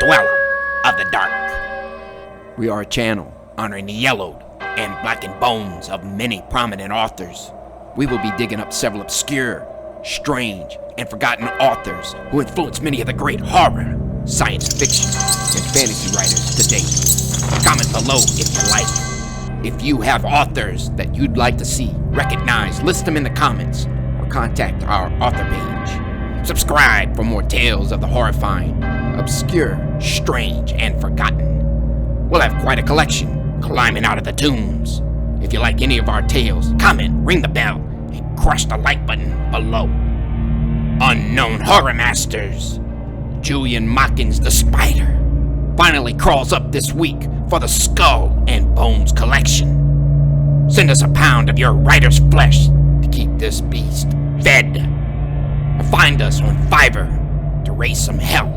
Dweller of the Dark. We are a channel honoring the yellowed and blackened bones of many prominent authors. We will be digging up several obscure, strange, and forgotten authors who influenced many of the great horror, science fiction, and fantasy writers to date. Comment below if you like. If you have authors that you'd like to see recognized, list them in the comments or contact our author page. Subscribe for more tales of the horrifying, obscure, strange, and forgotten. We'll have quite a collection climbing out of the tombs. If you like any of our tales, comment, ring the bell, and crush the like button below. Unknown horror masters. Julian Machen's The Spider finally crawls up this week for the Skull and Bones collection. Send us a pound of your writer's flesh to keep this beast fed. Or find us on Fiverr to raise some hell.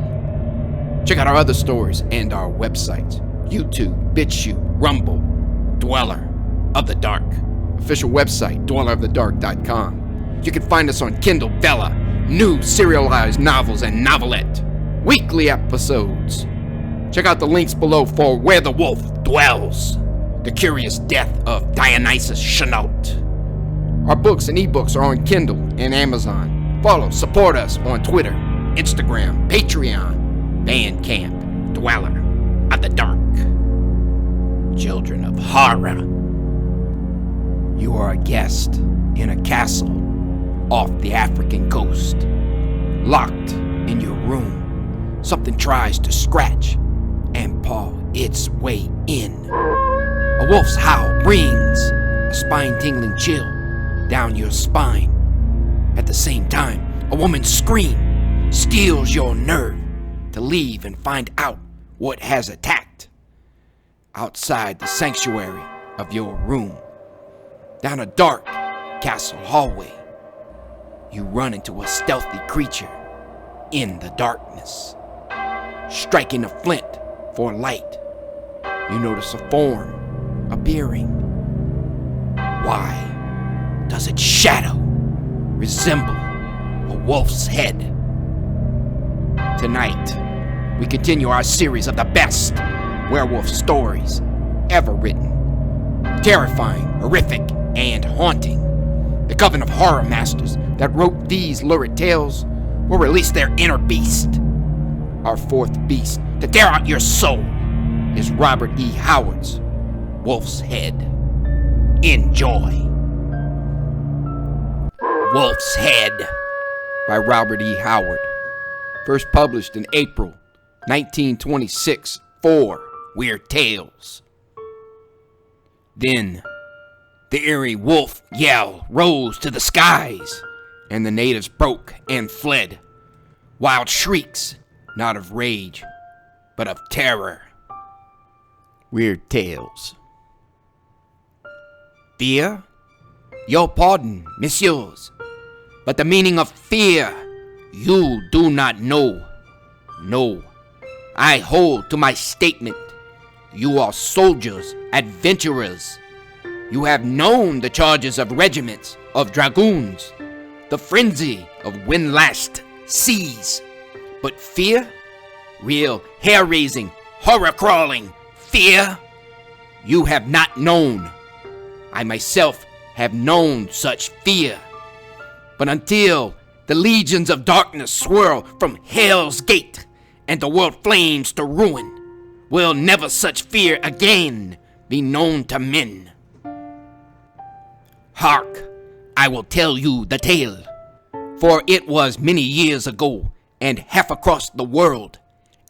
Check out our other stories and our websites: YouTube, BitChute, Rumble, Dweller of the Dark. Official website, dwellerofthedark.com. You can find us on Kindle Vella, new serialized novels and novelette, weekly episodes. Check out the links below for Where the Wolf Dwells, The Curious Death of Dionysus Chenault. Our books and ebooks are on Kindle and Amazon. Follow, support us on Twitter, Instagram, Patreon, Bandcamp, Dweller of the Dark. Children of horror. You are a guest in a castle off the African coast. Locked in your room, something tries to scratch and paw its way in. A wolf's howl brings a spine-tingling chill down your spine. At the same time, a woman's scream steals your nerve to leave and find out what has attacked. Outside the sanctuary of your room, down a dark castle hallway, you run into a stealthy creature in the darkness. Striking a flint for light, you notice a form appearing. Why does its shadow resemble a wolf's head? Tonight, we continue our series of the best werewolf stories ever written. Terrifying, horrific, and haunting. The coven of horror masters that wrote these lurid tales will release their inner beast. Our fourth beast to tear out your soul is Robert E. Howard's Wolfshead. Enjoy. Wolfshead by Robert E. Howard. First published in April 1926 for Weird Tales. Then, the eerie wolf yell rose to the skies, and the natives broke and fled. Wild shrieks, not of rage, but of terror. Weird Tales. Fear? Your pardon, Messieurs, but the meaning of fear you do not know. No, I hold to my statement. You are soldiers, adventurers. You have known the charges of regiments of dragoons, the frenzy of wind-lashed seas. But fear? Real hair-raising, horror-crawling fear? You have not known. I myself have known such fear. But until the legions of darkness swirl from hell's gate and the world flames to ruin, will never such fear again be known to men. Hark, I will tell you the tale, for it was many years ago and half across the world,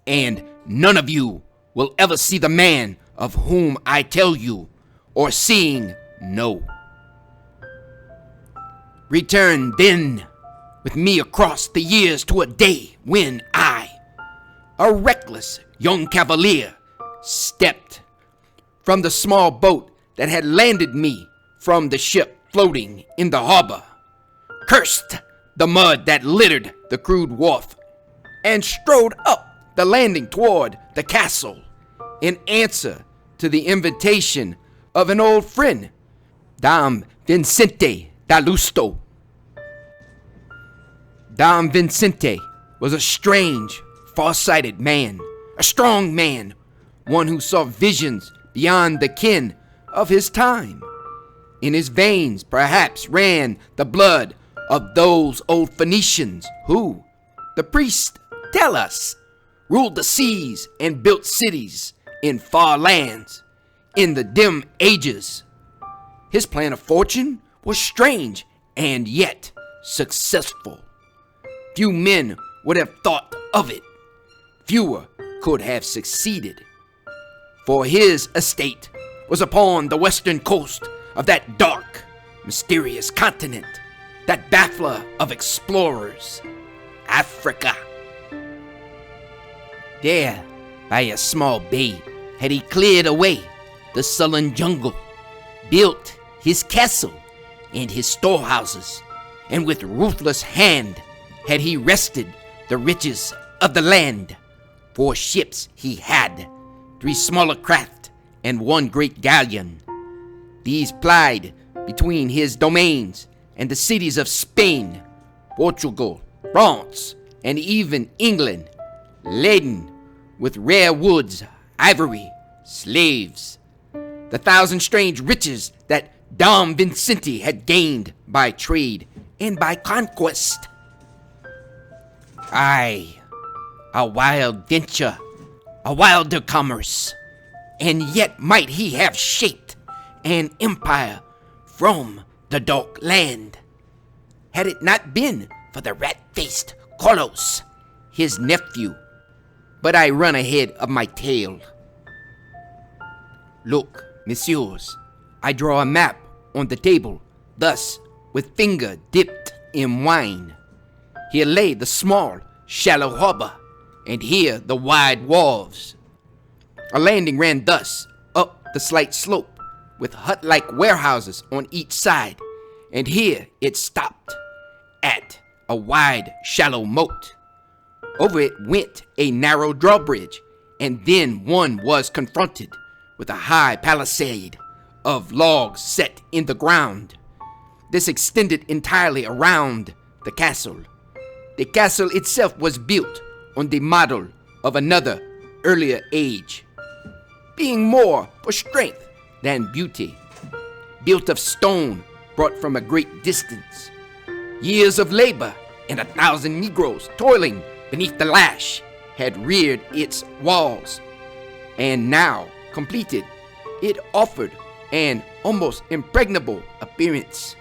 and none of you will ever see the man of whom I tell you, or seeing know. Return then with me across the years to a day when I, a reckless young cavalier, stepped from the small boat that had landed me from the ship floating in the harbor, cursed the mud that littered the crude wharf, and strode up the landing toward the castle in answer to the invitation of an old friend, Dom Vincente d'Alusto. Dom Vincente was a strange, far-sighted man a strong man, one who saw visions beyond the ken of his time. In his veins perhaps ran the blood of those old Phoenicians who, the priests tell us, ruled the seas and built cities in far lands in the dim ages. His plan of fortune was strange and yet successful. Few men would have thought of it. Fewer could have succeeded. For his estate was upon the western coast of that dark, mysterious continent, that baffler of explorers, Africa. There, by a small bay, had he cleared away the sullen jungle, built his castle and his storehouses, and with ruthless hand had he wrested the riches of the land. 4 ships he had, 3 smaller craft, and 1 great galleon. These plied between his domains and the cities of Spain, Portugal, France, and even England, laden with rare woods, ivory, slaves, the 1,000 strange riches that Dom Vincente had gained by trade and by conquest. Aye, a wild venture, a wilder commerce, and yet might he have shaped an empire from the dark land, had it not been for the rat-faced Carlos, his nephew. But I run ahead of my tale. Look, Messieurs, I draw a map on the table, thus, with finger dipped in wine. Here lay the small, shallow harbor, and here the wide wharves. A landing ran thus, up the slight slope, with hut-like warehouses on each side, and here it stopped, at a wide, shallow moat. Over it went a narrow drawbridge, and then one was confronted with a high palisade of logs set in the ground. This extended entirely around the castle. The castle itself was built on the model of another earlier age, being more for strength than beauty, built of stone brought from a great distance. Years of labor and 1,000 Negroes toiling beneath the lash had reared its walls, and now completed, it offered an almost impregnable appearance.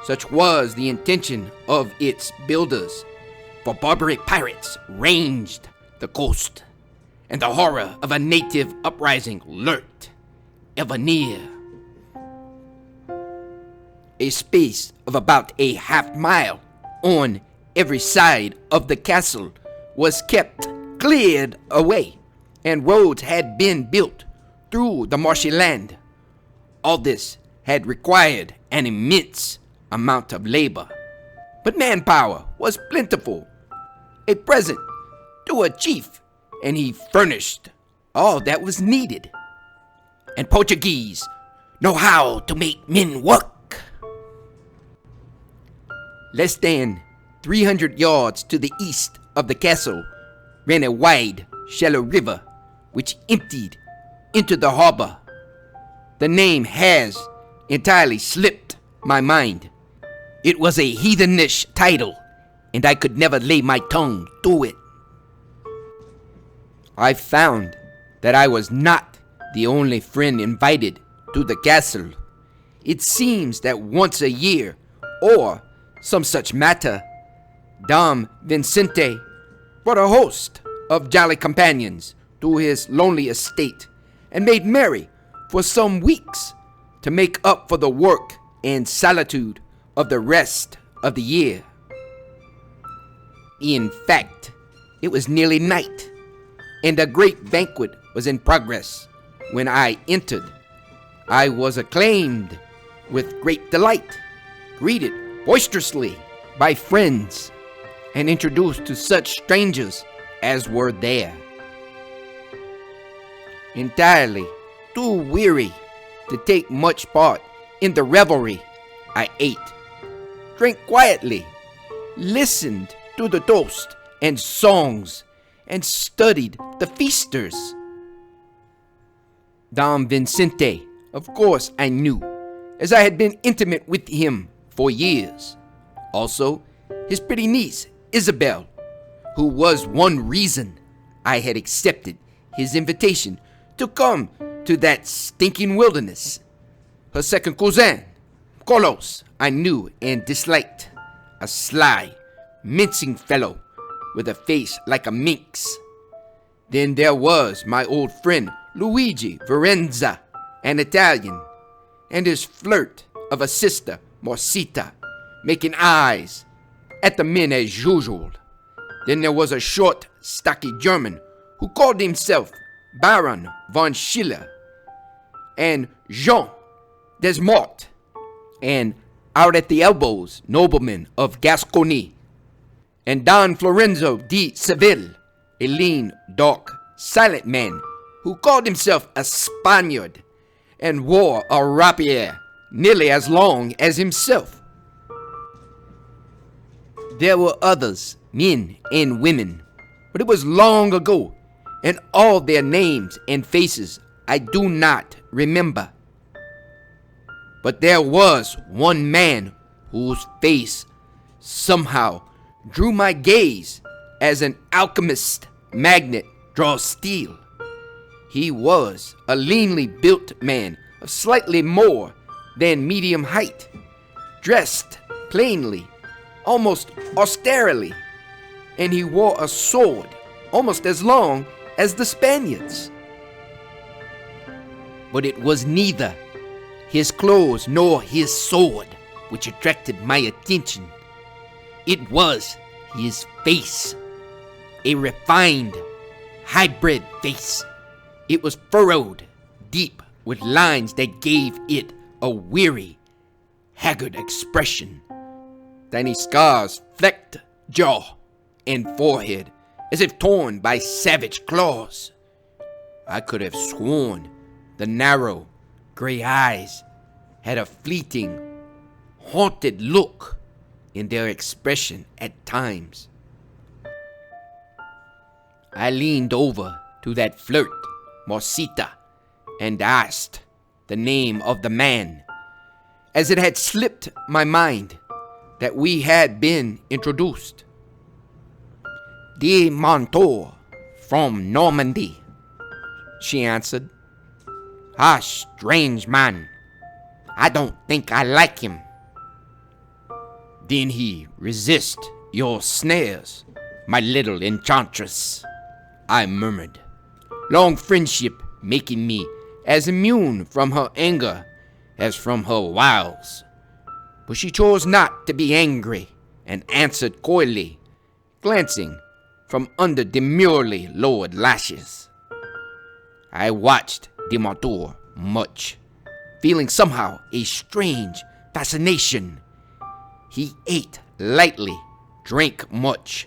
Such was the intention of its builders, for barbaric pirates ranged the coast, and the horror of a native uprising lurked ever near. A space of about a half-mile on every side of the castle was kept cleared away, and roads had been built through the marshy land. All this had required an immense amount of labor, but manpower was plentiful. A present to a chief, and he furnished all that was needed. And Portuguese know how to make men work. Less than 300 yards to the east of the castle ran a wide, shallow river which emptied into the harbor. The name has entirely slipped my mind. It was a heathenish title, and I could never lay my tongue to it. I found that I was not the only friend invited to the castle. It seems that once a year, or some such matter, Dom Vincente brought a host of jolly companions to his lonely estate, and made merry for some weeks to make up for the work and solitude of the rest of the year. In fact, it was nearly night, and a great banquet was in progress when I entered. I was acclaimed with great delight, greeted boisterously by friends, and introduced to such strangers as were there. Entirely too weary to take much part in the revelry, I ate, drank quietly, listened to the toast and songs, and studied the feasters. Don Vincente, of course, I knew, as I had been intimate with him for years. Also, his pretty niece, Isabel, who was one reason I had accepted his invitation to come to that stinking wilderness. Her second cousin, Carlos, I knew and disliked, a sly, mincing fellow with a face like a minx. Then there was my old friend Luigi Verenza, an Italian, and his flirt of a sister, Morsita, making eyes at the men as usual. Then there was a short, stocky German who called himself Baron von Schiller, and Jean Desmortes, and out at the elbows, noblemen of Gascony, and Don Florenzo di Seville, a lean, dark, silent man who called himself a Spaniard and wore a rapier nearly as long as himself. There were others, men and women, but it was long ago, and all their names and faces I do not remember. But there was one man whose face somehow drew my gaze as an alchemist magnet draws steel. He was a leanly built man of slightly more than medium height, dressed plainly, almost austerely, and he wore a sword almost as long as the Spaniards. But it was neither his clothes nor his sword which attracted my attention. It was his face, a refined, hybrid face. It was furrowed deep with lines that gave it a weary, haggard expression. Tiny scars flecked jaw and forehead as if torn by savage claws. I could have sworn the narrow, gray eyes had a fleeting, haunted look in their expression at times. I leaned over to that flirt, Morsita, and asked the name of the man, as it had slipped my mind that we had been introduced. Demontour, from Normandy, she answered. A strange man. I don't think I like him. Then he resist your snares, my little enchantress, I murmured, long friendship making me as immune from her anger as from her wiles. But she chose not to be angry and answered coyly, glancing from under demurely lowered lashes. I watched Demontour much, feeling somehow a strange fascination. He ate lightly, drank much,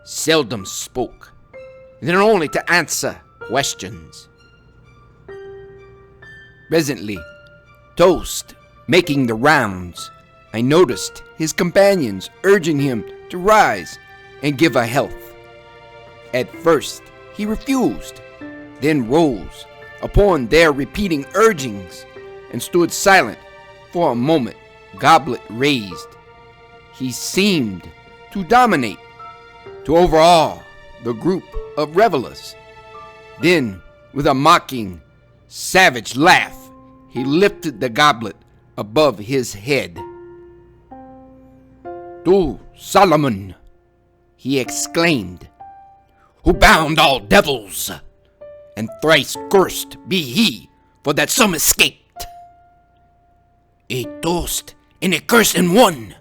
seldom spoke, then only to answer questions. Presently, toast making the rounds, I noticed his companions urging him to rise and give a health. At first, he refused, then rose upon their repeating urgings and stood silent for a moment, goblet raised. He seemed to dominate, to overawe the group of revelers. Then, with a mocking, savage laugh, he lifted the goblet above his head. "To Solomon," he exclaimed, "who bound all devils, and thrice cursed be he for that some escaped." A toast and a curse in one.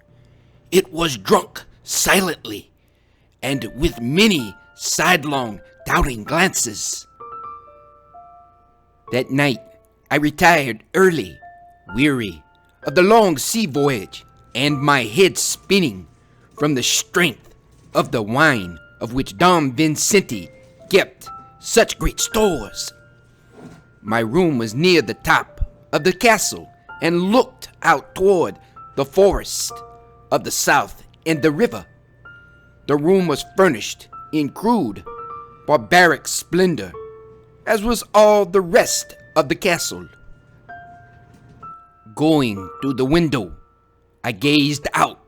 It was drunk silently, and with many sidelong, doubting glances. That night, I retired early, weary of the long sea voyage, and my head spinning from the strength of the wine of which Don Vincente kept such great stores. My room was near the top of the castle and looked out toward the forest of the south and the river. The room was furnished in crude, barbaric splendor, as was all the rest of the castle. Going through the window, I gazed out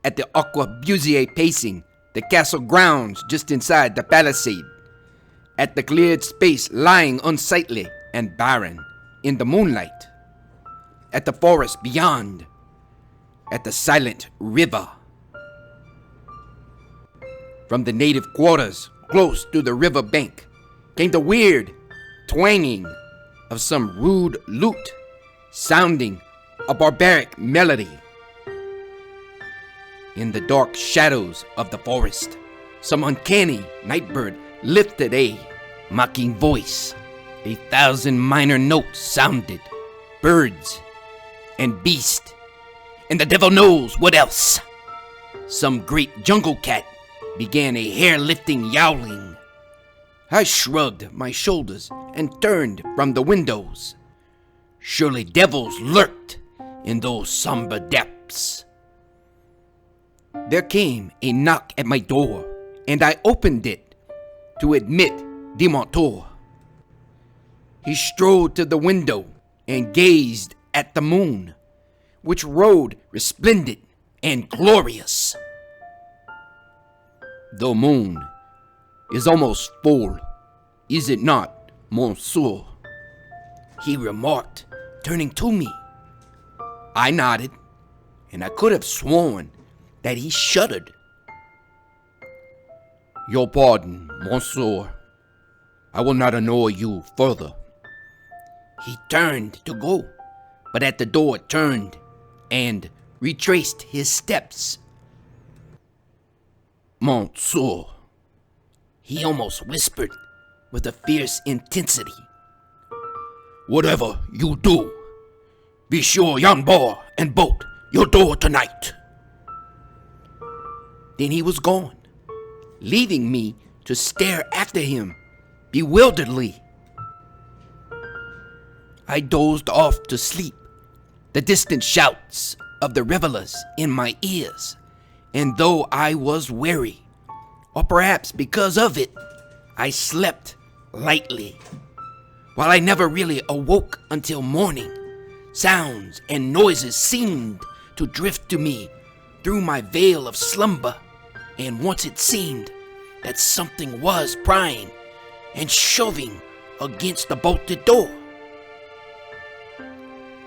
at the arquebusier pacing the castle grounds just inside the palisade, at the cleared space lying unsightly and barren in the moonlight, at the forest beyond, at the silent river. From the native quarters, close to the river bank, came the weird twanging of some rude lute, sounding a barbaric melody. In the dark shadows of the forest, some uncanny nightbird lifted a mocking voice. 1,000 minor notes sounded, birds and beast, and the devil knows what else. Some great jungle cat began a hair-lifting yowling. I shrugged my shoulders and turned from the windows. Surely devils lurked in those somber depths. There came a knock at my door, and I opened it to admit demontour. He strode to the window and gazed at the moon, which rode resplendent and glorious. The moon is almost full, is it not, Monsieur? He remarked, turning to me. I nodded, and I could have sworn that he shuddered. Your pardon, Monsieur. I will not annoy you further. He turned to go, but at the door turned and retraced his steps. Monsieur, he almost whispered with a fierce intensity. Whatever you do, be sure yon bar and bolt your door tonight. Then he was gone, leaving me to stare after him bewilderedly. I dozed off to sleep, the distant shouts of the revelers in my ears, and though I was weary, or perhaps because of it, I slept lightly. While I never really awoke until morning, sounds and noises seemed to drift to me through my veil of slumber, and once it seemed that something was prying and shoving against the bolted door.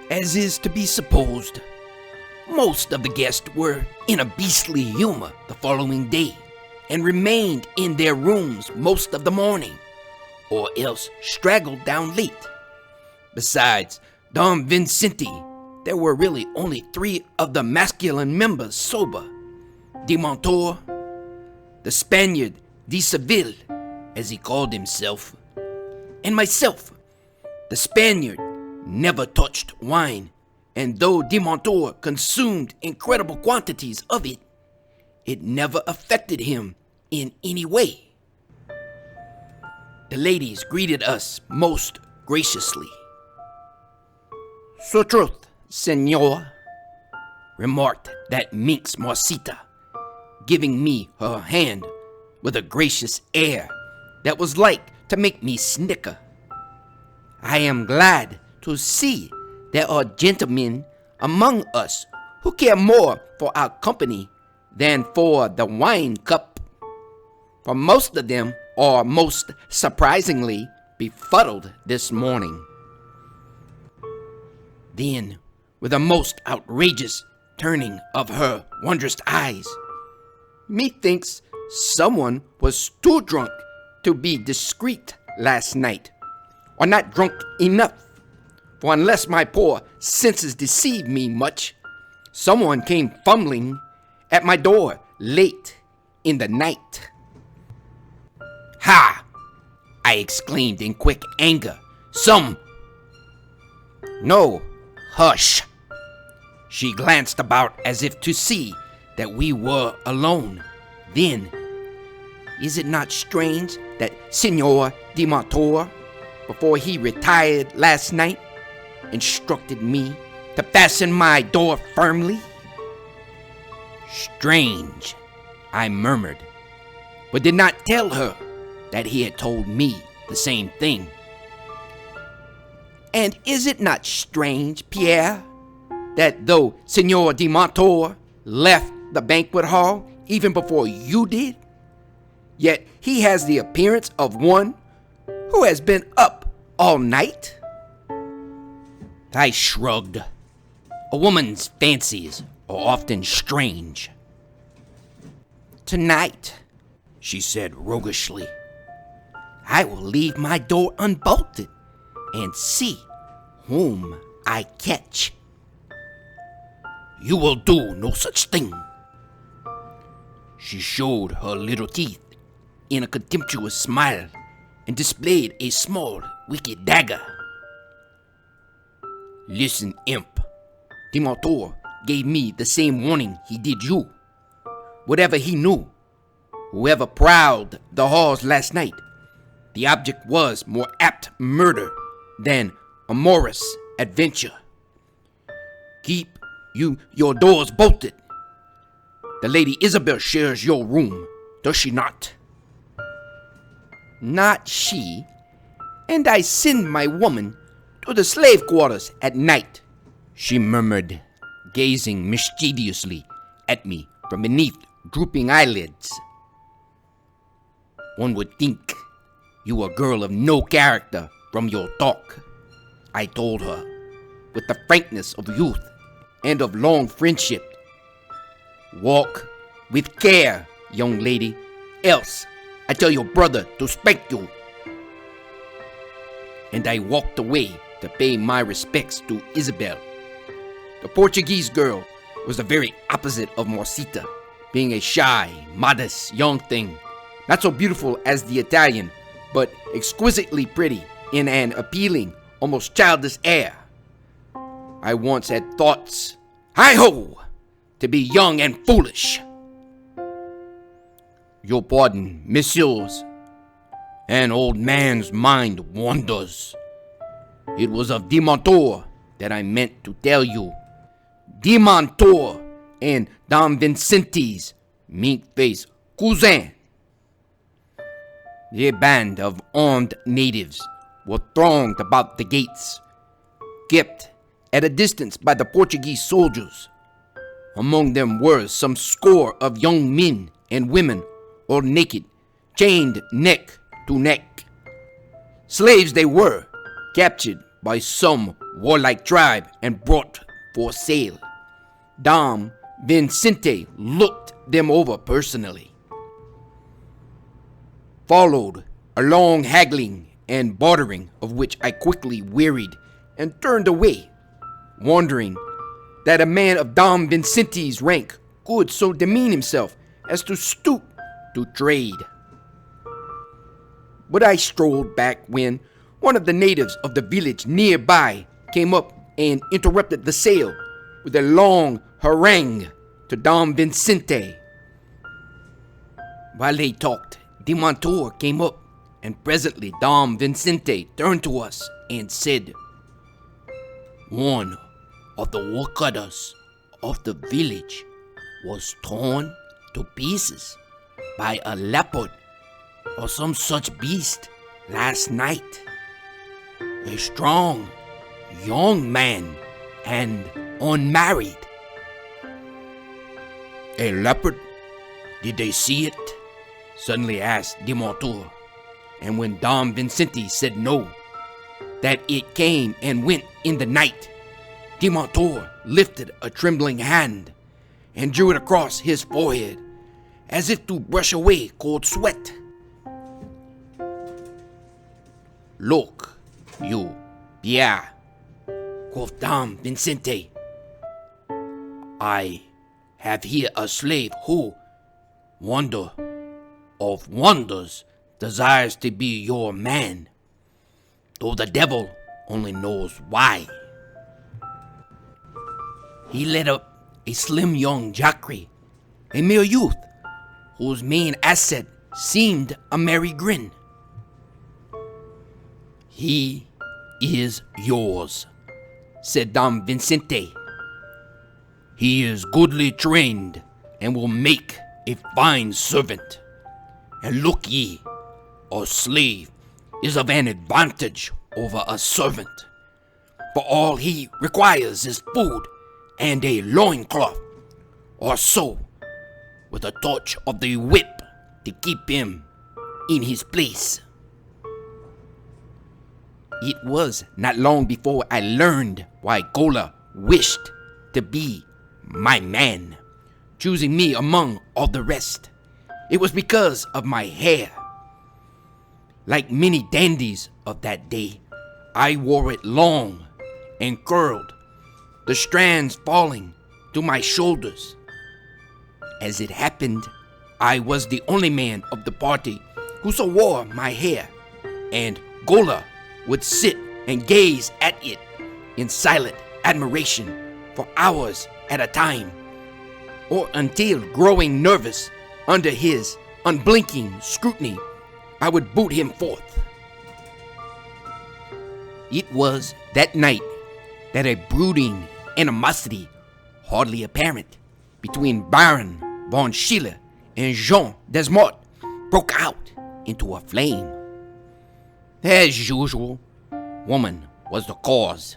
As is to be supposed, most of the guests were in a beastly humor the following day and remained in their rooms most of the morning, or else straggled down late. Besides Don Vincenti, there were really only 3 of the masculine members sober: Demontour, the Spaniard de Seville, as he called himself, and myself. The Spaniard never touched wine, and though Demontour consumed incredible quantities of it, it never affected him in any way. The ladies greeted us most graciously. "So truth, senor," remarked that minx Marcita, giving me her hand with a gracious air that was like to make me snicker. "I am glad to see there are gentlemen among us who care more for our company than for the wine cup, for most of them are most surprisingly befuddled this morning." Then, with a most outrageous turning of her wondrous eyes, "Methinks someone was too drunk to be discreet last night, or not drunk enough, for unless my poor senses deceive me much, someone came fumbling at my door late in the night." "Ha!" I exclaimed in quick anger. "No, hush." She glanced about as if to see that we were alone. Then, "Is it not strange that Signor Demontour, before he retired last night, instructed me to fasten my door firmly?" "Strange," I murmured, but did not tell her that he had told me the same thing. And is it not strange, Pierre, that though Signor Demontour left the banquet hall even before you did, yet he has the appearance of one who has been up all night? I shrugged. A woman's fancies are often strange. Tonight, she said roguishly, I will leave my door unbolted and see whom I catch. You will do no such thing. She showed her little teeth in a contemptuous smile and displayed a small, wicked dagger. Listen, imp. Demontour gave me the same warning he did you. Whatever he knew, whoever prowled the halls last night, the object was more apt murder than amorous adventure. Keep your doors bolted. The Lady Isabel shares your room, does she not? Not she, and I send my woman to the slave quarters at night, she murmured, gazing mischievously at me from beneath drooping eyelids. One would think you a girl of no character from your talk, I told her, with the frankness of youth and of long friendship. Walk with care, young lady, else I tell your brother to spank you. And I walked away to pay my respects to Isabel. The Portuguese girl was the very opposite of Morcita, being a shy, modest young thing, not so beautiful as the Italian, but exquisitely pretty in an appealing, almost childish air. I once had thoughts, hi-ho, to be young and foolish. Your pardon, Messieurs. An old man's mind wanders. It was of Demontour that I meant to tell you. Demontour and Don Vincente's mink-faced cousin. A band of armed natives were thronged about the gates, kept at a distance by the Portuguese soldiers. Among them were some score of young men and women, all naked, chained neck to neck. Slaves they were, captured by some warlike tribe and brought for sale. Dom Vincente looked them over personally. Followed a long haggling and bartering, of which I quickly wearied and turned away, wondering that a man of Dom Vincente's rank could so demean himself as to stoop to trade. But I strolled back when one of the natives of the village nearby came up and interrupted the sale with a long harangue to Dom Vincente. While they talked, Demontour came up, and presently Dom Vincente turned to us and said, one of the woodcutters of the village was torn to pieces by a leopard or some such beast last night. A strong, young man and unmarried. A leopard? Did they see it? Suddenly asked Demontour, and when Dom Vincente said no, that it came and went in the night, Demontour lifted a trembling hand and drew it across his forehead, as if to brush away cold sweat. Look, you, Pierre, quoth Dom Vincente. I have here a slave who, wonder of wonders, desires to be your man, though the devil only knows why. He led up a slim young jacquerie, a mere youth, whose main asset seemed a merry grin. He is yours, said Dom Vincente. He is goodly trained and will make a fine servant. And look ye, or slave is of an advantage over a servant, for all he requires is food and a loincloth, or so, with a torch of the whip to keep him in his place. It was not long before I learned why Gola wished to be my man, choosing me among all the rest. It was because of my hair. Like many dandies of that day, I wore it long and curled, the strands falling to my shoulders. As it happened, I was the only man of the party who so wore my hair, and Gola would sit and gaze at it in silent admiration for hours at a time, or until, growing nervous under his unblinking scrutiny, I would boot him forth. It was that night that a brooding animosity, hardly apparent, between Baron von Schiller and Jean Desmort broke out into a flame. As usual, woman was the cause.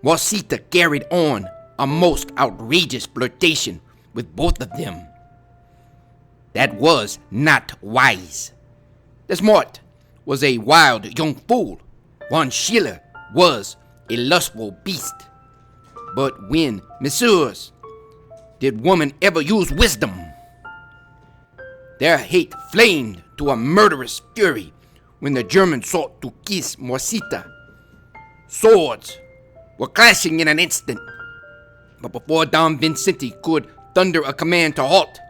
Rosita carried on a most outrageous flirtation with both of them. That was not wise. Desmort was a wild young fool. Von Schiller was a lustful beast. But when, Messieurs, did woman ever use wisdom? Their hate flamed to a murderous fury when the German sought to kiss Rosita. Swords were clashing in an instant. But before Don Vincenti could thunder a command to halt,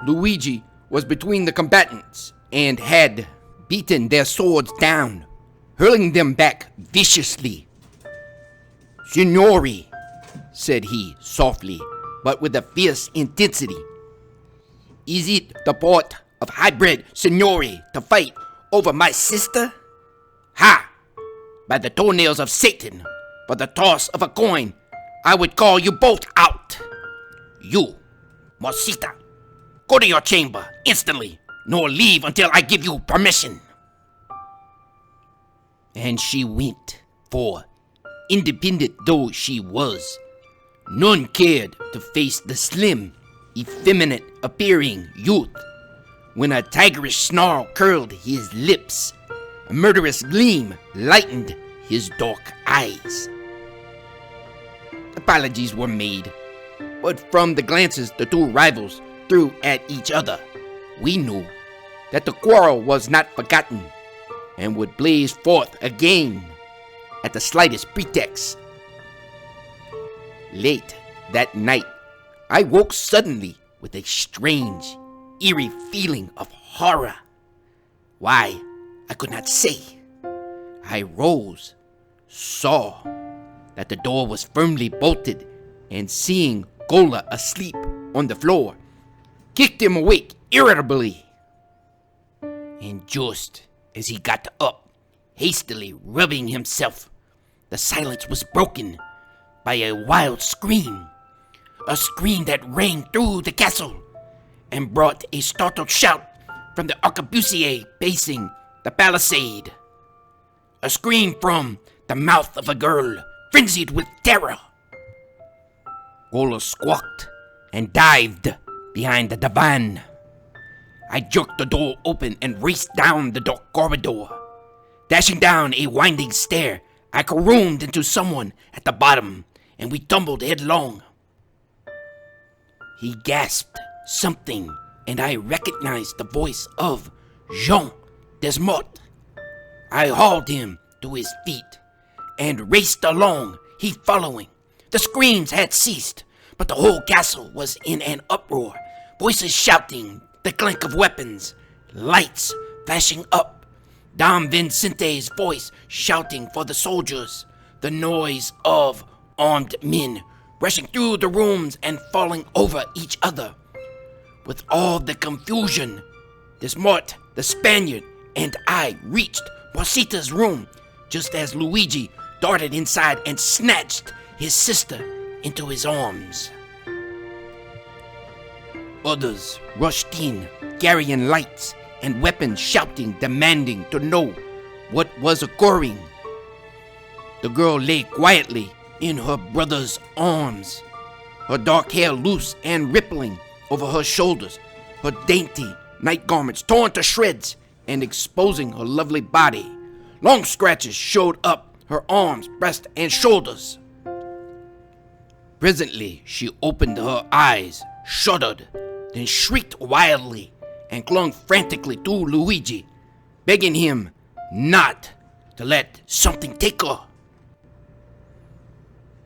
Luigi was between the combatants and had beaten their swords down, hurling them back viciously. "Signori," said he softly, but with a fierce intensity, "is it the part of hybrid signori to fight over my sister? Ha! By the toenails of Satan, for the toss of a coin, I would call you both out. You, Rosita, go to your chamber instantly, nor leave until I give you permission." And she went, for, independent though she was, none cared to face the slim, effeminate-appearing youth. When a tigerish snarl curled his lips, a murderous gleam lightened his dark eyes. Apologies were made, but from the glances the two rivals threw at each other, we knew that the quarrel was not forgotten and would blaze forth again at the slightest pretext. Late that night, I woke suddenly with a strange, eerie feeling of horror. Why, I could not say. I rose, saw that the door was firmly bolted, and seeing Gola asleep on the floor, kicked him awake irritably. And just as he got up, hastily rubbing himself, the silence was broken by a wild scream, a scream that rang through the castle and brought a startled shout from the arquebusier pacing the palisade. A scream from the mouth of a girl frenzied with terror. Gola squawked and dived behind the divan. I jerked the door open and raced down the dark corridor. Dashing down a winding stair, I caromed into someone at the bottom, and we tumbled headlong. He gasped something, and I recognized the voice of Jean Desmort. I hauled him to his feet and raced along, he following. The screams had ceased, but the whole castle was in an uproar, voices shouting, the clink of weapons, lights flashing up, Don Vincente's voice shouting for the soldiers, the noise of armed men rushing through the rooms and falling over each other. With all the confusion, Desmort, the Spaniard, and I reached Rosita's room just as Luigi darted inside and snatched his sister into his arms. Others rushed in, carrying lights and weapons shouting, demanding to know what was occurring. The girl lay quietly in her brother's arms, her dark hair loose and rippling over her shoulders, her dainty night garments torn to shreds and exposing her lovely body. Long scratches showed up her arms, breast, and shoulders. Presently, she opened her eyes, shuddered, then shrieked wildly and clung frantically to Luigi, begging him not to let something take her.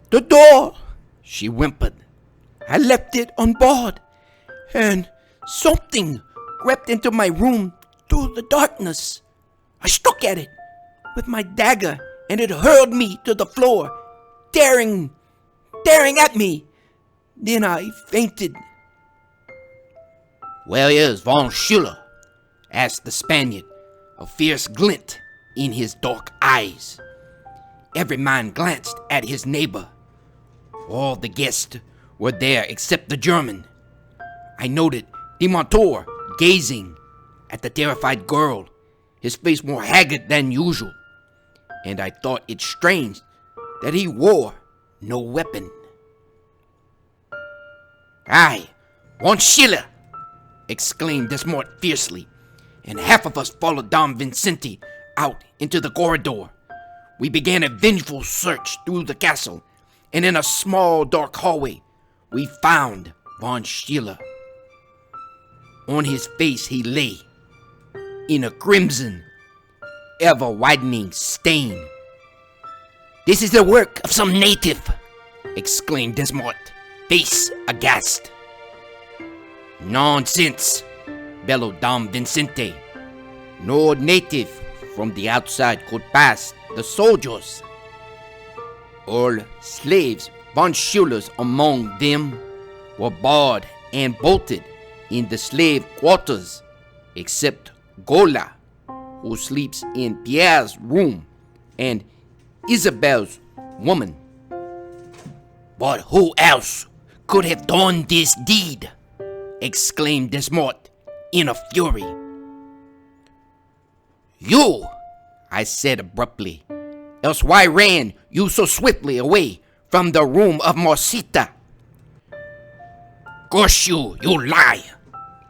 "The door," she whimpered. "I left it unbarred, and something crept into my room through the darkness. I struck at it with my dagger, and it hurled me to the floor, tearing at me. Then I fainted." "Where is Von Schiller?" asked the Spaniard, a fierce glint in his dark eyes. Every man glanced at his neighbor. All the guests were there except the German. I noted demontour gazing at the terrified girl, his face more haggard than usual, and I thought it strange that he wore no weapon. "Aye, Von Schiller!" exclaimed Desmond fiercely, and half of us followed Don Vincente out into the corridor. We began a vengeful search through the castle, and in a small dark hallway, we found Von Schiller. On his face he lay, in a crimson, ever-widening stain. "This is the work of some native!" exclaimed Desmond, face aghast. "Nonsense!" bellowed Don Vincente. "No native from the outside could pass the soldiers. All slaves, Von Schillers among them, were barred and bolted in the slave quarters, except Gola, who sleeps in Pierre's room, and Isabel's woman." "But who else could have done this deed?" exclaimed Desmond in a fury. "You," I said abruptly, "else why ran you so swiftly away from the room of Morsita?" "Curse you, you lie!"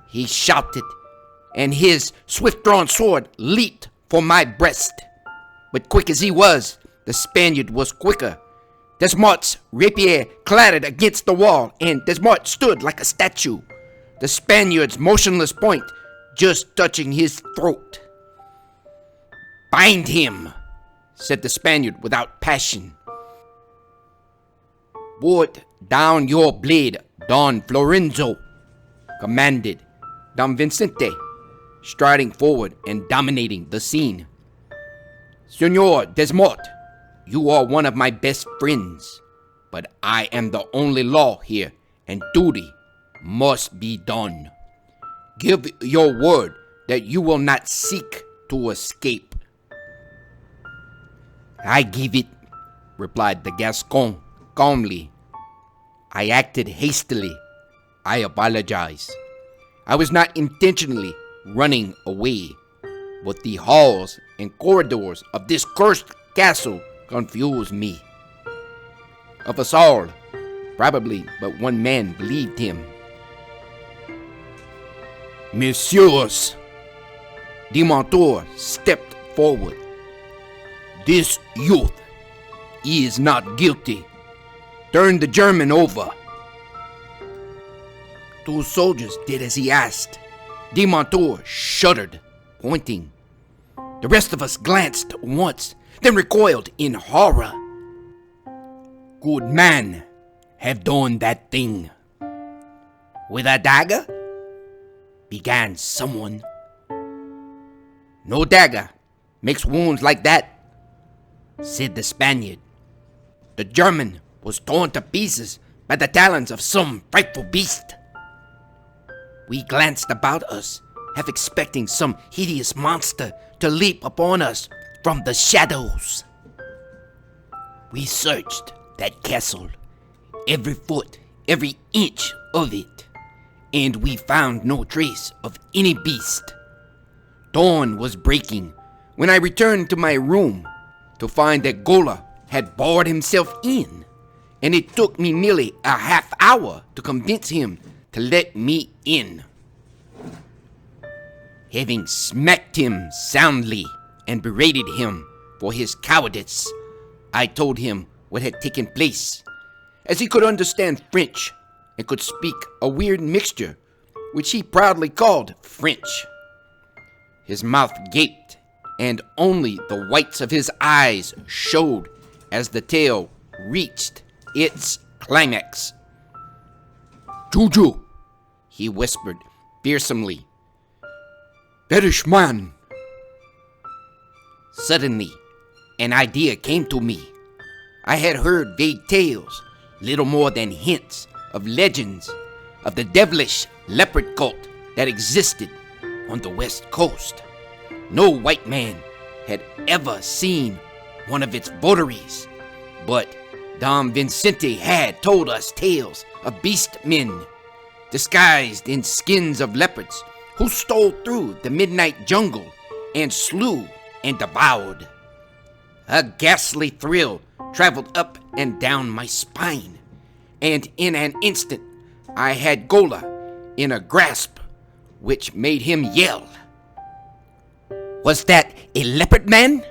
he shouted, and his swift-drawn sword leaped for my breast. But quick as he was, the Spaniard was quicker. Desmond's rapier clattered against the wall, and Desmond stood like a statue, the Spaniard's motionless point just touching his throat. "Bind him," said the Spaniard without passion. "Put down your blade, Don Florenzo," commanded Don Vincente, striding forward and dominating the scene. "Senor Desmond, you are one of my best friends, but I am the only law here, and duty must be done. Give your word that you will not seek to escape." "I give it," replied the Gascon calmly. "I acted hastily. I apologize. I was not intentionally running away, but the halls and corridors of this cursed castle confused me. Of us all, probably but one man believed him." "Messieurs," demontour stepped forward. "This youth is not guilty. Turn the German over." Two soldiers did as he asked. Demontour shuddered, pointing. The rest of us glanced once, then recoiled in horror. "Good man have done that thing." "With a dagger?" began someone. "No dagger makes wounds like that," said the Spaniard. "The German was torn to pieces by the talons of some frightful beast." We glanced about us, half expecting some hideous monster to leap upon us from the shadows. We searched that castle, every foot, every inch of it, and we found no trace of any beast. Dawn was breaking when I returned to my room to find that Gola had barred himself in, and it took me nearly a half hour to convince him to let me in. Having smacked him soundly and berated him for his cowardice, I told him what had taken place, as he could understand French and could speak a weird mixture which he proudly called French. His mouth gaped, and only the whites of his eyes showed as the tale reached its climax. "Juju," he whispered fearsomely. "That is man." Suddenly, an idea came to me. I had heard vague tales, little more than hints of legends of the devilish leopard cult that existed on the West Coast. No white man had ever seen one of its votaries, but Dom Vincente had told us tales of beast men, disguised in skins of leopards, who stole through the midnight jungle and slew and devoured. A ghastly thrill traveled up and down my spine, and in an instant I had Gola in a grasp which made him yell. "Was that a leopard man?"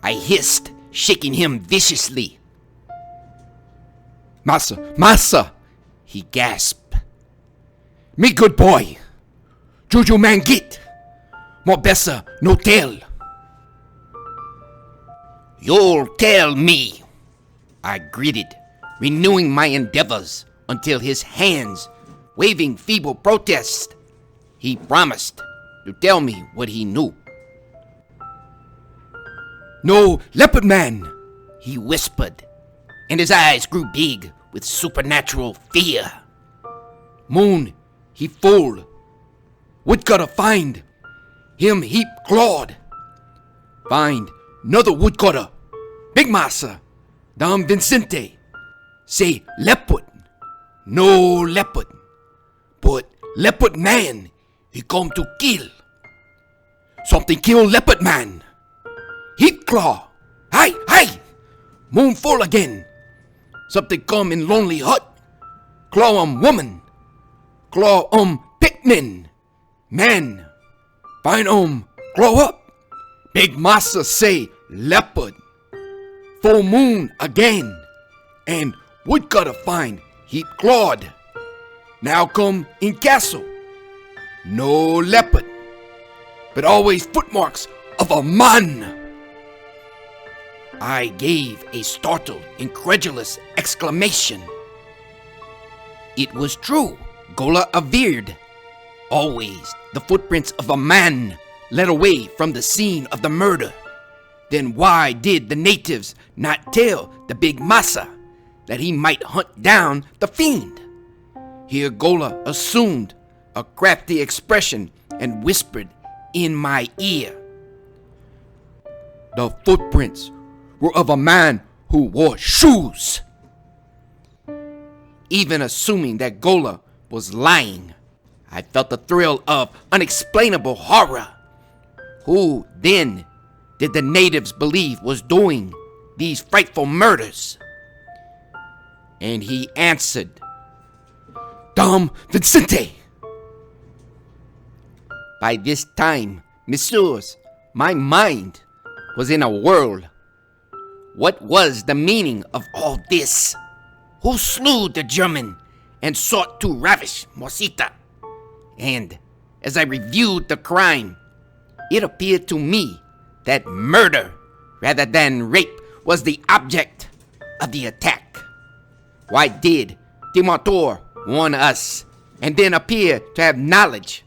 I hissed, shaking him viciously. Massa, he gasped. "Me good boy. Juju man git. Mo bessa no tell." "You'll tell me," I gritted, renewing my endeavors until his hands, waving feeble protest, he promised to tell me what he knew. "No leopard man," he whispered, and his eyes grew big with supernatural fear. "Moon, he full. Wood gotta find. Him heap clawed. Find another woodcutter. Big massa. Dom Vincente. Say leopard. No leopard. But leopard man, he come to kill. Something kill leopard man. Heap claw. Hi. Moon full again. Something come in lonely hut. Claw woman. Claw pickman. Man. Find claw up. Big massa say leopard. Full moon again. And woodcutter find heap clawed. Now come in castle. No leopard. But always footmarks of a man. I gave a startled, incredulous exclamation. It was true, Gola averred. Always the footprints of a man led away from the scene of the murder. Then why did the natives not tell the big massa that he might hunt down the fiend? Here Gola assumed a crafty expression and whispered in my ear. "The footprints were of a man who wore shoes." Even assuming that Gola was lying, I felt the thrill of unexplainable horror. Who, then, did the natives believe was doing these frightful murders? And he answered, "Dom Vincente." By this time, Messieurs, my mind was in a whirl. What was the meaning of all this? Who slew the German and sought to ravish Mosita? And as I reviewed the crime, it appeared to me that murder rather than rape was the object of the attack. Why did demontour warn us and then appear to have knowledge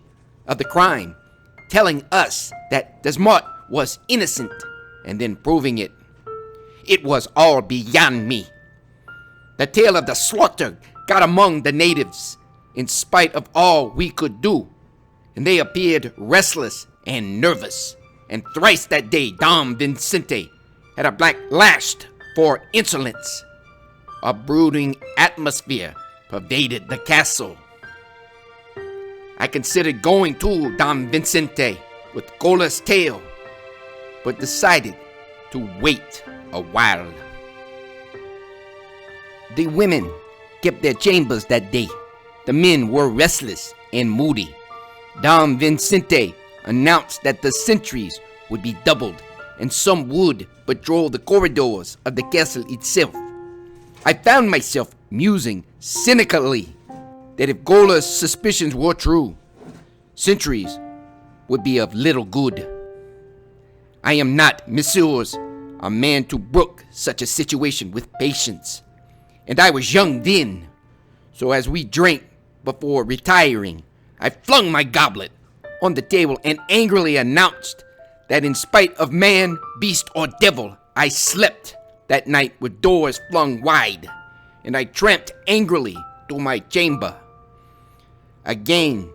of the crime, telling us that Desmond was innocent and then proving it? It was all beyond me. The tale of the slaughter got among the natives in spite of all we could do, and they appeared restless and nervous. And thrice that day Dom Vincente had a black-lashed for insolence. A brooding atmosphere pervaded the castle. I considered going to Dom Vincente, with Gola's tale, but decided to wait a while. The women kept their chambers that day. The men were restless and moody. Don Vincente announced that the sentries would be doubled and some would patrol the corridors of the castle itself. I found myself musing cynically that if Gola's suspicions were true, sentries would be of little good. I am not, Messieurs, a man to brook such a situation with patience, and I was young then, so as we drank before retiring, I flung my goblet on the table and angrily announced that in spite of man, beast, or devil, I slept that night with doors flung wide, and I tramped angrily to my chamber. Again,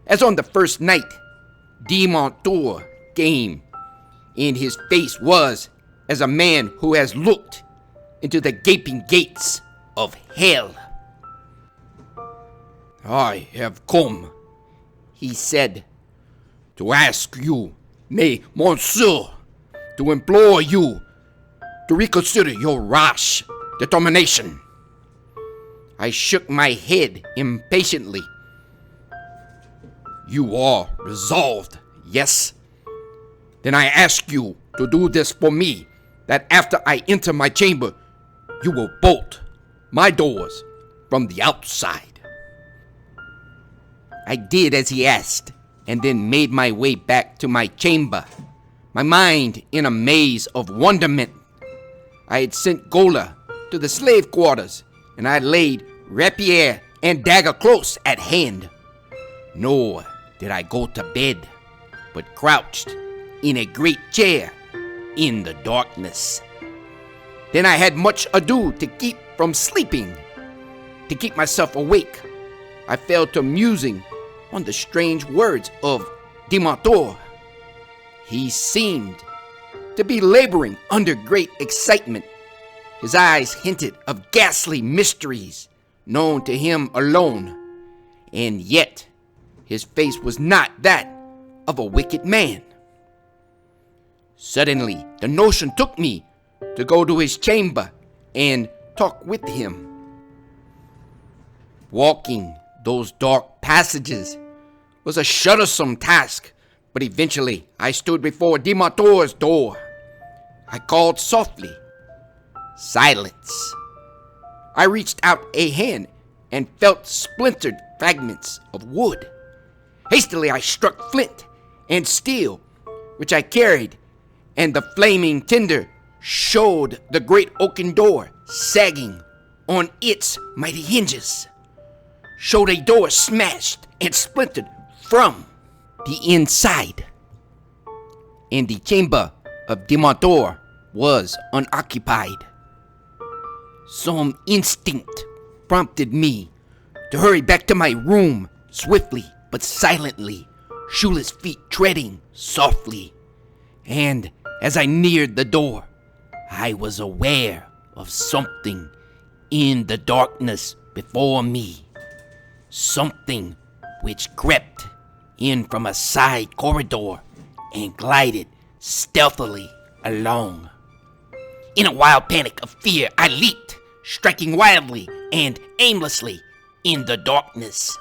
as on the first night, demontour came, and his face was as a man who has looked into the gaping gates of hell. I have come, he said, to ask you, nay, monsieur, to implore you to reconsider your rash determination. I shook my head impatiently. You are resolved, yes? Then I ask you to do this for me, that after I enter my chamber, you will bolt my doors from the outside. I did as he asked, and then made my way back to my chamber, my mind in a maze of wonderment. I had sent Gola to the slave quarters, and I laid rapier and dagger close at hand. Nor did I go to bed, but crouched in a great chair in the darkness. Then I had much ado to keep from sleeping. To keep myself awake, I fell to musing on the strange words of demontour. He seemed to be laboring under great excitement. His eyes hinted of ghastly mysteries known to him alone, and yet his face was not that of a wicked man. Suddenly, the notion took me to go to his chamber and talk with him. Walking those dark passages was a shuddersome task, but eventually I stood before demontour's door. I called softly. Silence. I reached out a hand and felt splintered fragments of wood. Hastily I struck flint and steel, which I carried, and the flaming tinder showed the great oaken door sagging on its mighty hinges. Showed a door smashed and splintered from the inside. And the chamber of demontour was unoccupied. Some instinct prompted me to hurry back to my room swiftly but silently, shoeless feet treading softly. And as I neared the door, I was aware of something in the darkness before me. Something which crept in from a side corridor and glided stealthily along. In a wild panic of fear, I leaped, striking wildly and aimlessly in the darkness.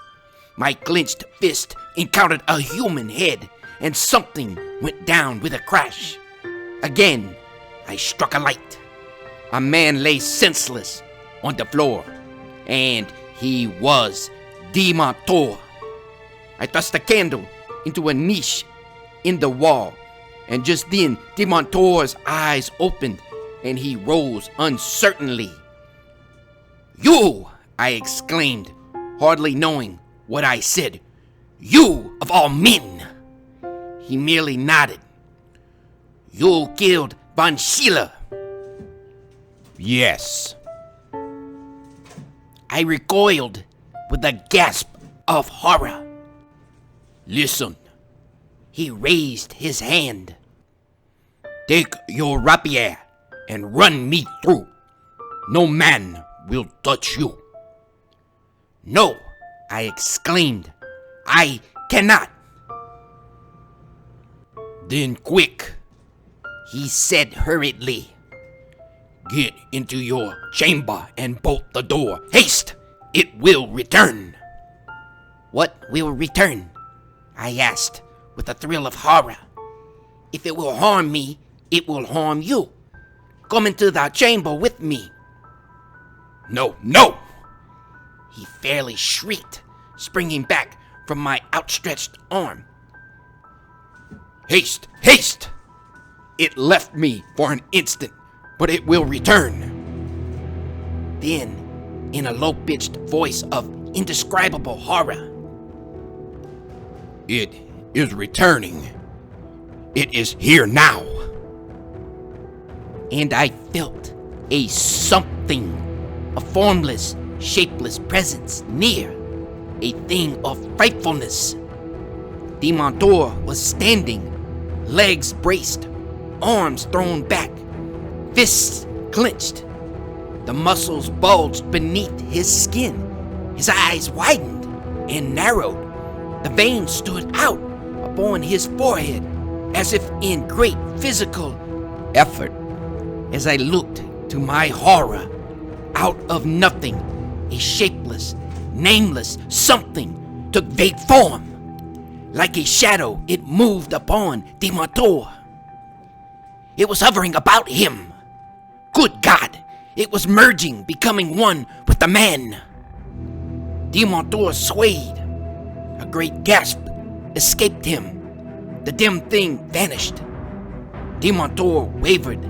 My clenched fist encountered a human head, and something went down with a crash. Again, I struck a light. A man lay senseless on the floor, and he was demontour. I thrust a candle into a niche in the wall, and just then demontour's eyes opened, and he rose uncertainly. You! I exclaimed, hardly knowing what I said. You of all men! He merely nodded. You killed Von Schiller. Yes. I recoiled with a gasp of horror. Listen. He raised his hand. Take your rapier and run me through. No man will touch you. No, I exclaimed. I cannot. Then quick, he said hurriedly, get into your chamber and bolt the door. Haste! It will return. What will return? I asked with a thrill of horror. If it will harm me, it will harm you. Come into the chamber with me. No, no! He fairly shrieked, springing back from my outstretched arm. Haste, haste! It left me for an instant, but it will return. Then, in a low-pitched voice of indescribable horror, it is returning. It is here now. And I felt a something, a formless, shapeless presence near, a thing of frightfulness. Demontour was standing, legs braced, arms thrown back, fists clenched. The muscles bulged beneath his skin. His eyes widened and narrowed. The veins stood out upon his forehead as if in great physical effort. As I looked, to my horror, out of nothing, a shapeless, nameless something took vague form. Like a shadow, it moved upon Demontour. It was hovering about him. Good God! It was merging, becoming one with the man. Demontour swayed. A great gasp escaped him. The dim thing vanished. Demontour wavered.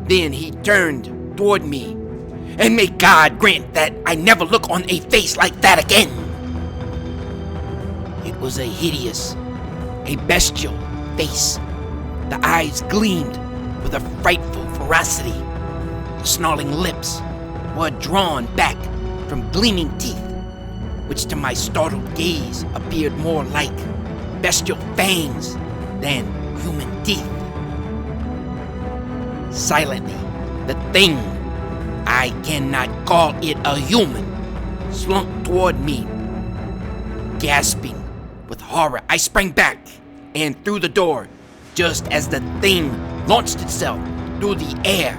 Then he turned toward me. And may God grant that I never look on a face like that again. It was a hideous, a bestial face. The eyes gleamed with a frightful ferocity. The snarling lips were drawn back from gleaming teeth, which to my startled gaze appeared more like bestial fangs than human teeth. Silently, the thing, I cannot call it a human, slunk toward me. Gasping with horror, I sprang back and through the door, just as the thing launched itself through the air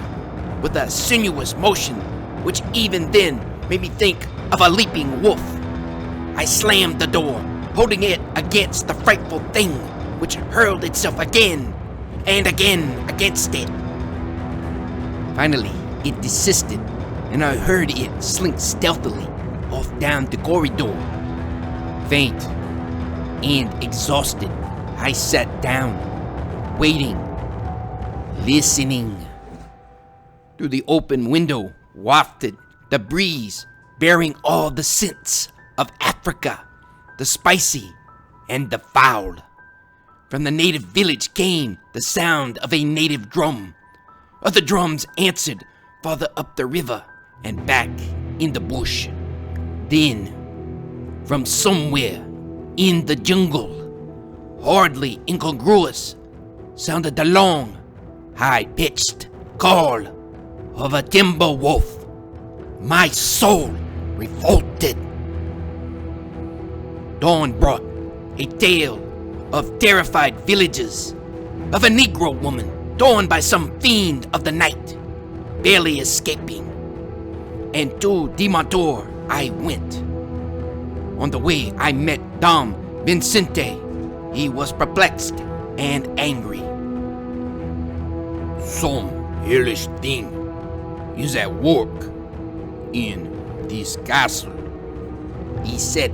with a sinuous motion, which even then made me think of a leaping wolf. I slammed the door, holding it against the frightful thing, which hurled itself again and again against it. Finally, it desisted, and I heard it slink stealthily off down the corridor. Faint and exhausted, I sat down, waiting, listening. Through the open window wafted the breeze, bearing all the scents of Africa, the spicy and the foul. From the native village came the sound of a native drum. Other drums answered farther up the river and back in the bush. Then, from somewhere in the jungle, hardly incongruous, sounded the long, high-pitched call of a timber wolf. My soul revolted. Dawn brought a tale of terrified villagers, of a Negro woman torn by some fiend of the night, barely escaping. And to Demontour I went. On the way I met Dom Vincente. He was perplexed and angry. Some hellish thing is at work in this castle, he said.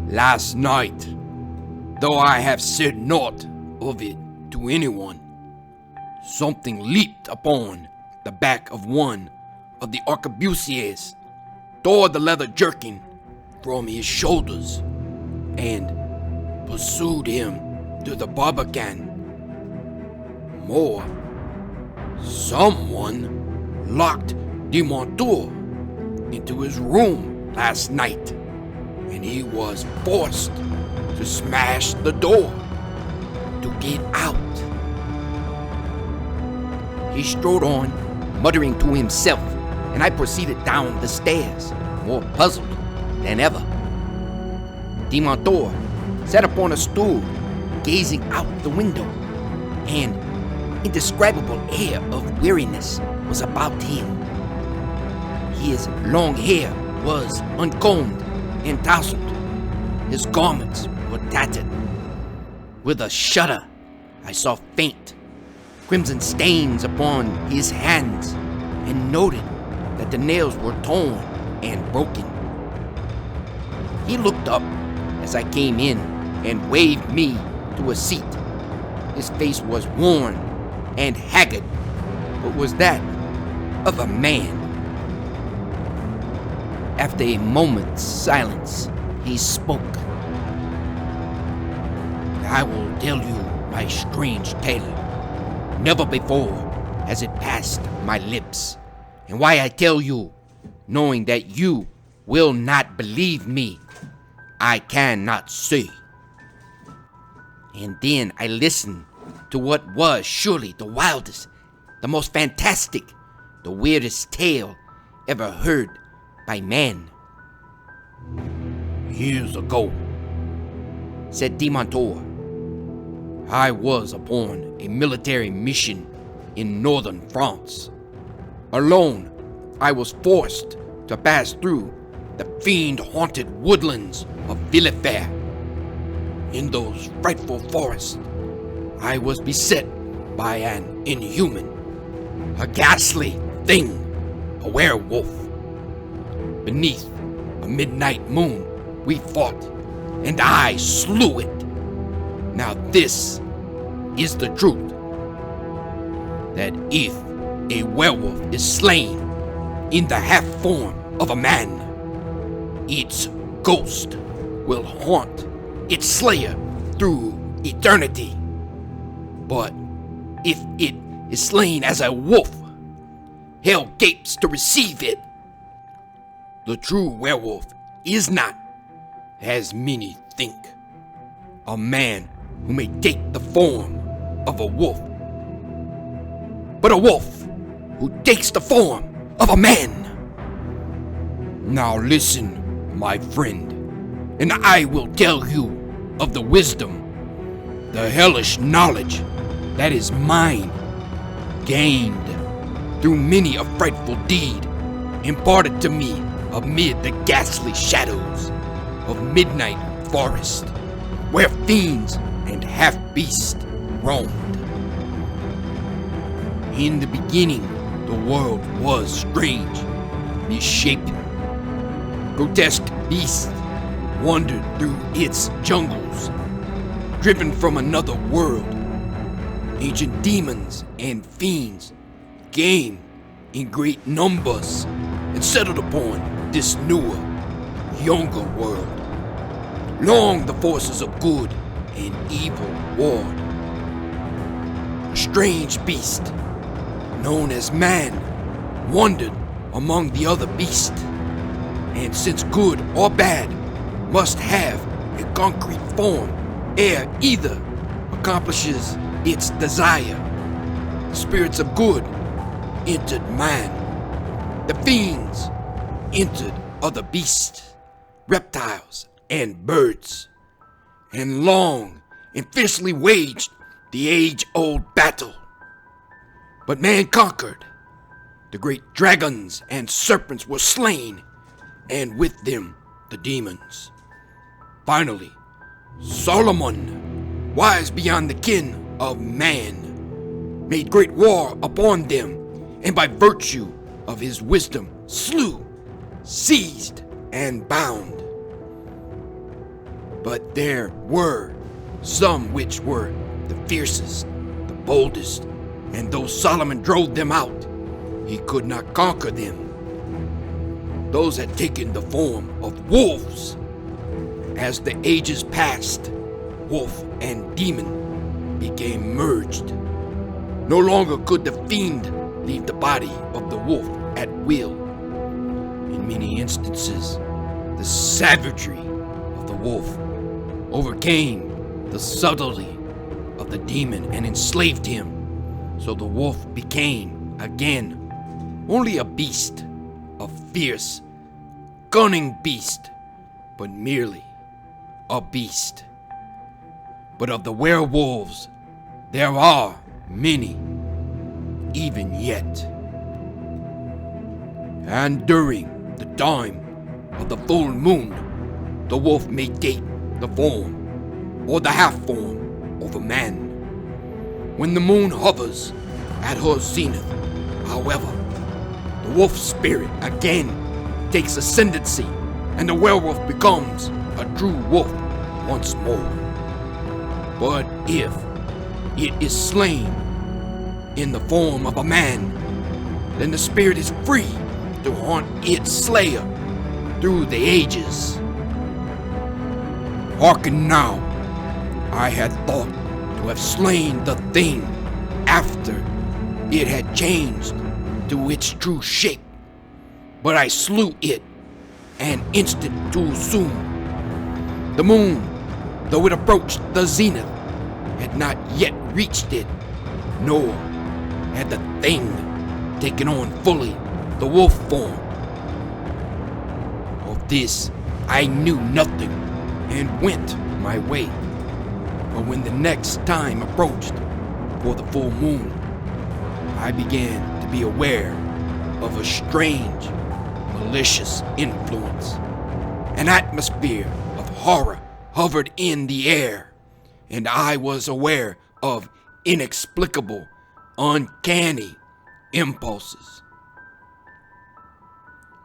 Last night, though I have said naught of it to anyone, something leaped upon the back of one of the arquebusiers, tore the leather jerkin from his shoulders, and pursued him to the barbican. More, someone locked Demontour into his room last night, and he was forced to smash the door to get out. He strode on, muttering to himself, and I proceeded down the stairs, more puzzled than ever. Demontour sat upon a stool, gazing out the window. An indescribable air of weariness was about him. His long hair was uncombed and tousled. His garments were tattered. With a shudder, I saw faint crimson stains upon his hands and noted that the nails were torn and broken. He looked up as I came in and waved me to a seat. His face was worn and haggard, but was that of a man. After a moment's silence, he spoke. I will tell you my strange tale. Never before has it passed my lips. And why I tell you, knowing that you will not believe me, I cannot say. And then I listened to what was surely the wildest, the most fantastic, the weirdest tale ever heard by man. Years ago, said demontour, I was upon a military mission in northern France. Alone, I was forced to pass through the fiend-haunted woodlands of Villefort. In those frightful forests, I was beset by an inhuman, a ghastly thing, a werewolf. Beneath a midnight moon, we fought, and I slew it. Now this is the truth, that if a werewolf is slain in the half form of a man, its ghost will haunt its slayer through eternity. But if it is slain as a wolf, hell gapes to receive it. The true werewolf is not, as many think, a man who may take the form of a wolf, but a wolf who takes the form of a man. Now listen, my friend, and I will tell you of the wisdom, the hellish knowledge that is mine, gained through many a frightful deed imparted to me amid the ghastly shadows of midnight forest, where fiends and half-beasts roamed. In the beginning, the world was strange, misshapen. Grotesque beasts wandered through its jungles, driven from another world. Ancient demons and fiends came in great numbers and settled upon this newer, younger world. Long the forces of good and evil warred. A strange beast, known as man, wandered among the other beasts, and since good or bad must have a concrete form ere either accomplishes its desire, the spirits of good entered man. The fiends entered other beasts, reptiles, and birds, and long and fiercely waged the age-old battle. But man conquered. The great dragons and serpents were slain, and with them the demons. Finally, Solomon, wise beyond the ken of man, made great war upon them, and by virtue of his wisdom slew, seized, and bound. But there were some which were the fiercest, the boldest, and though Solomon drove them out, he could not conquer them. Those had taken the form of wolves. As the ages passed, wolf and demon became merged. No longer could the fiend leave the body of the wolf at will. In many instances, the savagery of the wolf overcame the subtlety of the demon and enslaved him, so the wolf became again only a beast, a fierce, cunning beast, but merely a beast. But of the werewolves, there are many, even yet. And during the time of the full moon, the wolf may take the form or the half form of a man. When the moon hovers at her zenith, however, the wolf spirit again takes ascendancy and the werewolf becomes a true wolf once more. But if it is slain in the form of a man, then the spirit is free to haunt its slayer through the ages. Hearken now, I had thought to have slain the thing after it had changed to its true shape, but I slew it an instant too soon. The moon, though it approached the zenith, had not yet reached it, nor had the thing taken on fully the wolf form. Of this I knew nothing and went my way. But when the next time approached for the full moon, I began to be aware of a strange, malicious influence. An atmosphere of horror hovered in the air, and I was aware of inexplicable, uncanny impulses.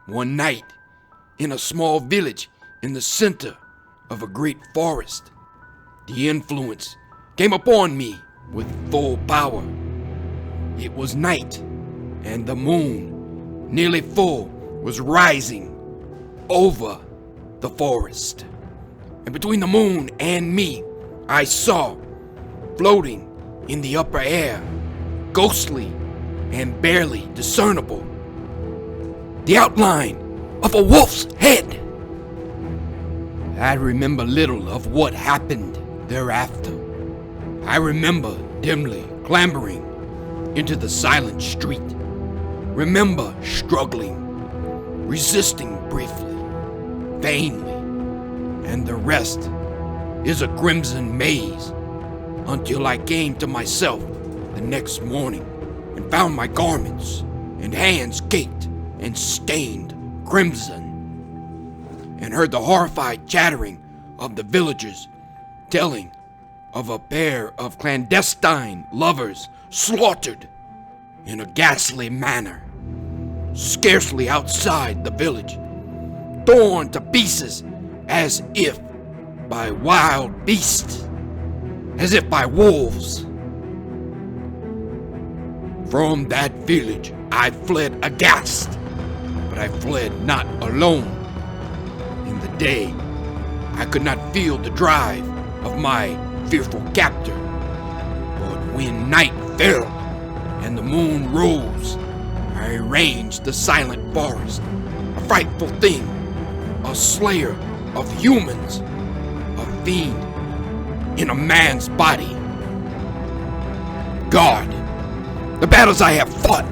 One night, in a small village in the center of a great forest, the influence came upon me with full power. It was night, and the moon, nearly full, was rising over the forest. And between the moon and me, I saw, floating in the upper air, ghostly and barely discernible, the outline of a wolf's head. I remember little of what happened thereafter. I remember dimly clambering into the silent street. Remember struggling, resisting briefly, vainly, and the rest is a crimson maze until I came to myself the next morning and found my garments and hands caked and stained crimson, and heard the horrified chattering of the villagers telling of a pair of clandestine lovers slaughtered in a ghastly manner, scarcely outside the village, torn to pieces as if by wild beasts, as if by wolves. From that village I fled aghast, but I fled not alone. In the day, I could not feel the drive of my fearful captor, but when night fell and the moon rose, I ranged the silent forest, a frightful thing, a slayer of humans, a fiend in a man's body. God, the battles I have fought,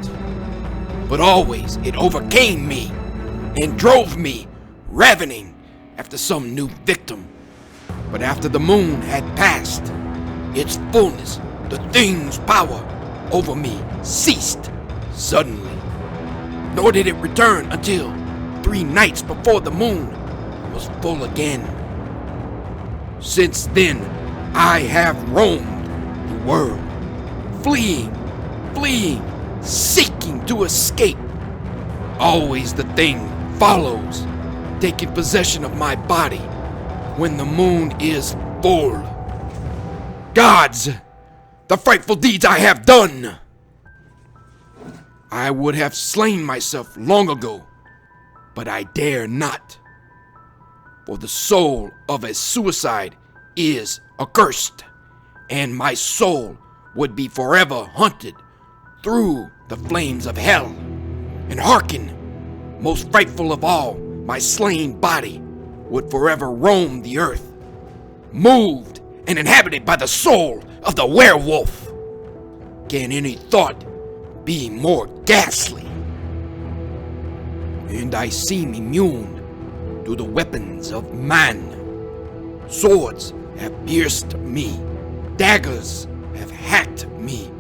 but always it overcame me and drove me ravening after some new victim. But after the moon had passed, its fullness, the thing's power over me ceased suddenly. Nor did it return until 3 nights before the moon was full again. Since then, I have roamed the world, fleeing, seeking to escape. Always the thing follows, taking possession of my body when the moon is full. Gods, the frightful deeds I have done! I would have slain myself long ago, but I dare not. For the soul of a suicide is accursed, and my soul would be forever hunted through the flames of hell. And hearken, most frightful of all, my slain body would forever roam the earth, moved and inhabited by the soul of the werewolf. Can any thought be more ghastly? And I seem immune to the weapons of man. Swords have pierced me. Daggers have hacked me.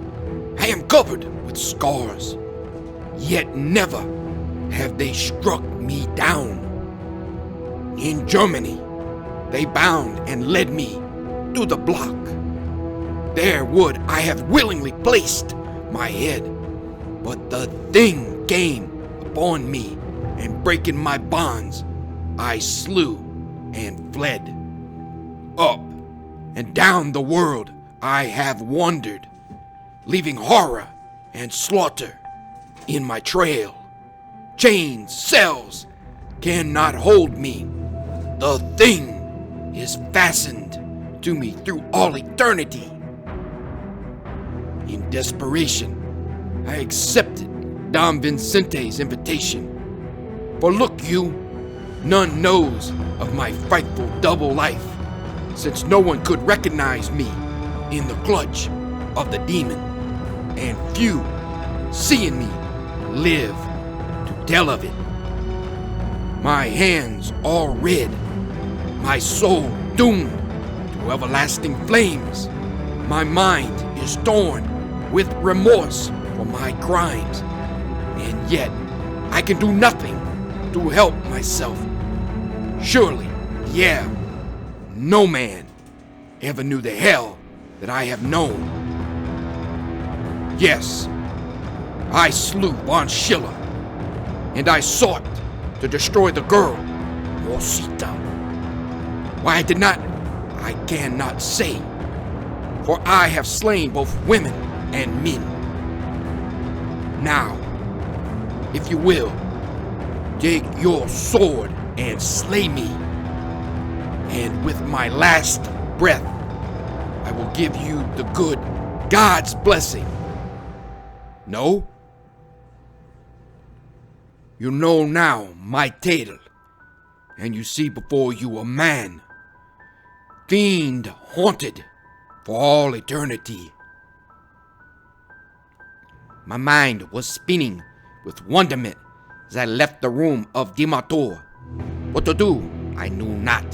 I am covered with scars, yet never have they struck me down. In Germany, they bound and led me to the block. There would I have willingly placed my head, but the thing came upon me, and breaking my bonds, I slew and fled. Up and down the world I have wandered, leaving horror and slaughter in my trail. Chains, cells cannot hold me. The thing is fastened to me through all eternity. In desperation, I accepted Don Vincente's invitation. For look you, none knows of my frightful double life, since no one could recognize me in the clutch of the demon, and few, seeing me, live to tell of it. My hands all red, my soul doomed to everlasting flames. My mind is torn with remorse for my crimes, and yet I can do nothing to help myself. Surely, yeah, no man ever knew the hell that I have known. Yes, I slew von Schiller, and I sought to destroy the girl, Rosita. Why I did not, I cannot say, for I have slain both women and men. Now, if you will, take your sword and slay me, and with my last breath, I will give you the good God's blessing. No? You know now my tale, and you see before you a man, fiend haunted for all eternity. My mind was spinning with wonderment as I left the room of demontour. What to do, I knew not.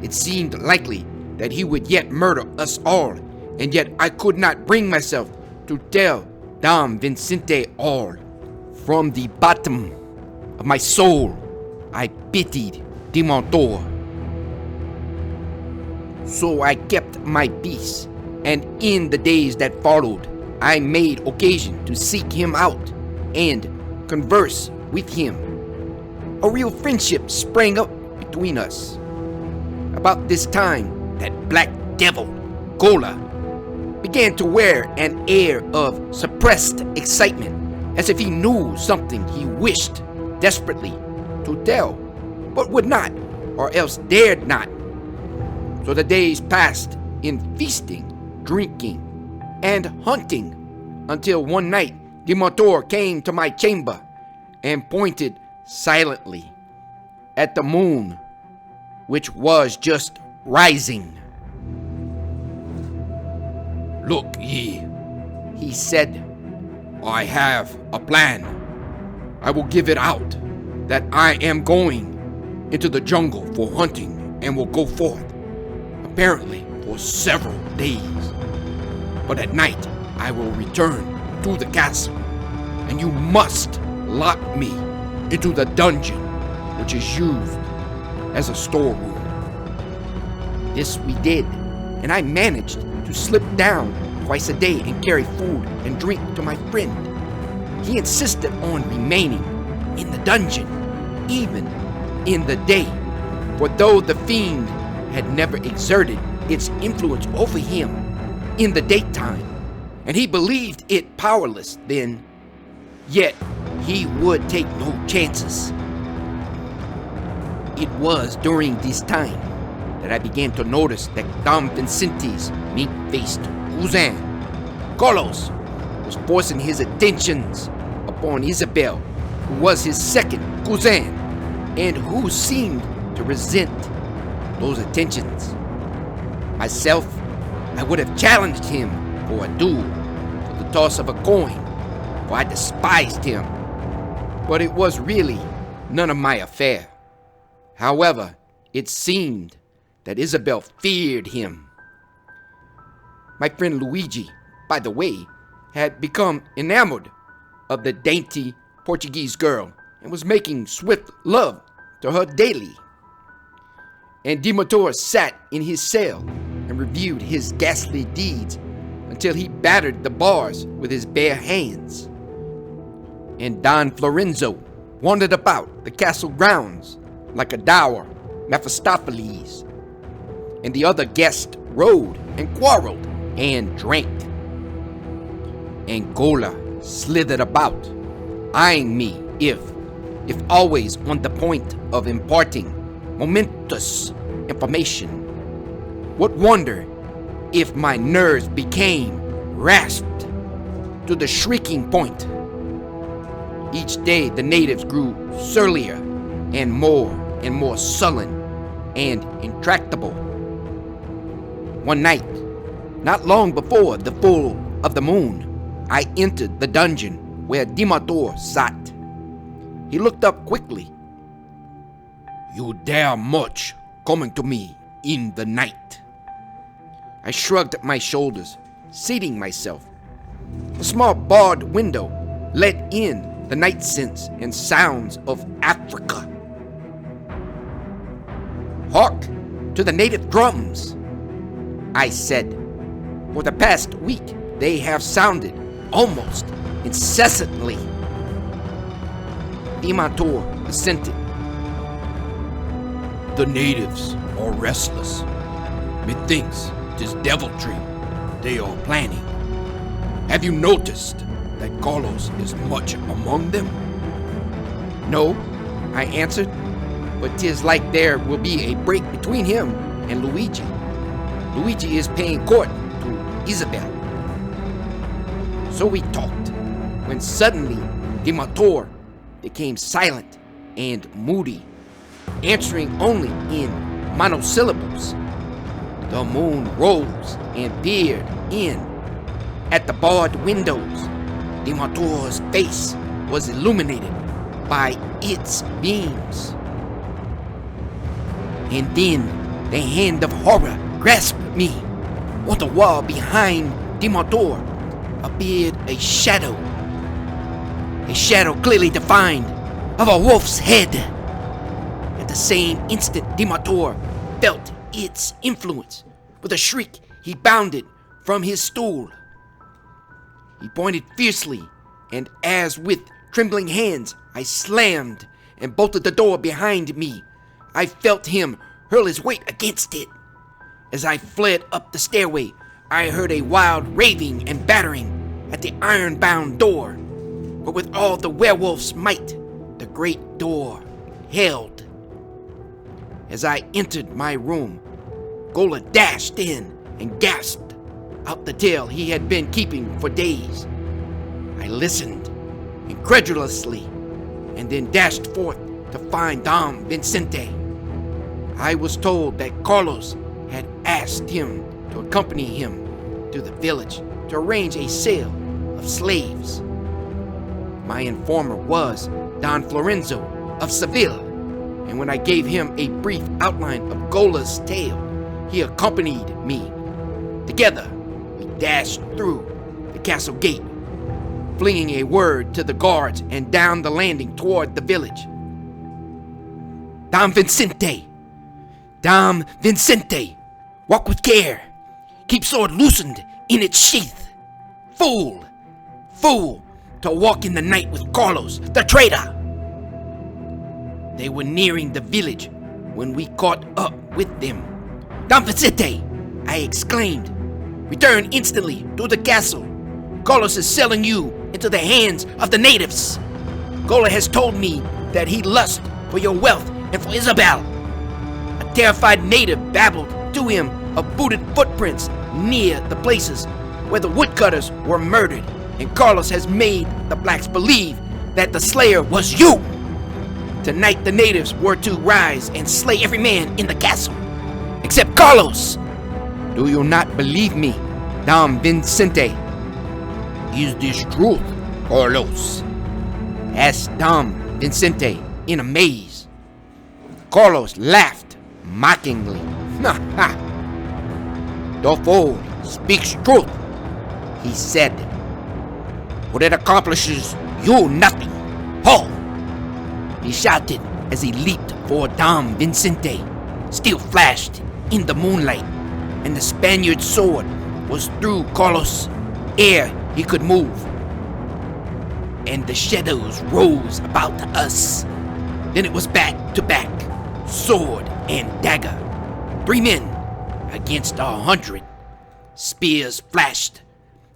It seemed likely that he would yet murder us all, and yet I could not bring myself to tell Don Vincente all. From the bottom of my soul, I pitied demontour. So I kept my peace, and in the days that followed, I made occasion to seek him out and converse with him. A real friendship sprang up between us. About this time, that black devil, Gola, began to wear an air of suppressed excitement, as if he knew something he wished desperately to tell, but would not, or else dared not. So the days passed in feasting, drinking, and hunting, until one night demontour came to my chamber and pointed silently at the moon, which was just rising. Look ye, he said, I have a plan. I will give it out that I am going into the jungle for hunting and will go forth, apparently for several days. But at night I will return to the castle, and you must lock me into the dungeon which is used as a storeroom. This we did, and I managed to slip down twice a day and carry food and drink to my friend. He insisted on remaining in the dungeon, even in the day, for though the fiend had never exerted its influence over him in the daytime, and he believed it powerless then, yet he would take no chances. It was during this time that I began to notice that Don Vincente's mink-faced cousin, Carlos, was forcing his attentions upon Isabel, who was his second cousin, and who seemed to resent those attentions. Myself, I would have challenged him for a duel, for the toss of a coin, for I despised him. But it was really none of my affair. However, it seemed that Isabel feared him. My friend Luigi, by the way, had become enamored of the dainty Portuguese girl and was making swift love to her daily. And demontour sat in his cell and reviewed his ghastly deeds until he battered the bars with his bare hands. And Don Florenzo wandered about the castle grounds like a dour Mephistopheles. And the other guests rode and quarreled and drank. And Gola slithered about, eyeing me if always on the point of imparting momentous information. What wonder if my nerves became rasped to the shrieking point? Each day the natives grew surlier and more sullen and intractable. One night, not long before the full of the moon, I entered the dungeon where demontour sat. He looked up quickly. "You dare much coming to me in the night?" I shrugged my shoulders, seating myself. A small barred window let in the night scents and sounds of Africa. "Hark to the native drums," I said. "For the past week, they have sounded almost incessantly." Demontour assented. "The natives are restless. Methinks 'tis deviltry they are planning. Have you noticed that Carlos is much among them?" "No," I answered, "but 'tis like there will be a break between him and Luigi. Luigi is paying court to Isabel." So we talked, when suddenly demontour became silent and moody, answering only in monosyllables. The moon rose and peered in at the barred windows. Demontour's face was illuminated by its beams. And then the hand of horror grasped me. On the wall behind demontour appeared a shadow clearly defined of a wolf's head. At the same instant, demontour felt its influence. With a shriek, he bounded from his stool. He pointed fiercely, and as with trembling hands I slammed and bolted the door behind me, I felt him hurl his weight against it. As I fled up the stairway, I heard a wild raving and battering at the iron-bound door. But with all the werewolf's might, the great door held. As I entered my room, Gola dashed in and gasped out the tale he had been keeping for days. I listened incredulously and then dashed forth to find Dom Vincente. I was told that Carlos had asked him to accompany him to the village to arrange a sale of slaves. My informer was Don Florenzo of Seville, and when I gave him a brief outline of Gola's tale, he accompanied me. Together, we dashed through the castle gate, flinging a word to the guards and down the landing toward the village. "Dom Vincente! Dom Vincente! Walk with care! Keep sword loosened in its sheath! Fool! Fool! To walk in the night with Carlos, the traitor!" They were nearing the village when we caught up with them. "Don Vincente!" I exclaimed. "Return instantly to the castle. Carlos is selling you into the hands of the natives. Gola has told me that he lusts for your wealth and for Isabel." A terrified native babbled to him of booted footprints near the places where the woodcutters were murdered, and Carlos has made the blacks believe that the slayer was you. Tonight the natives were to rise and slay every man in the castle, except Carlos. Do you not believe me, Dom Vincente?" "Is this truth, Carlos?" asked Dom Vincente in amaze. Carlos laughed mockingly. Ha ha! The fool speaks truth, he said. But it accomplishes you nothing. Ho! He shouted as he leaped for Dom Vincente, still flashed in the moonlight, and the Spaniard's sword was through Carlos ere he could move. And the shadows rose about us. Then it was back to back, sword and dagger. 3 men against 100. Spears flashed,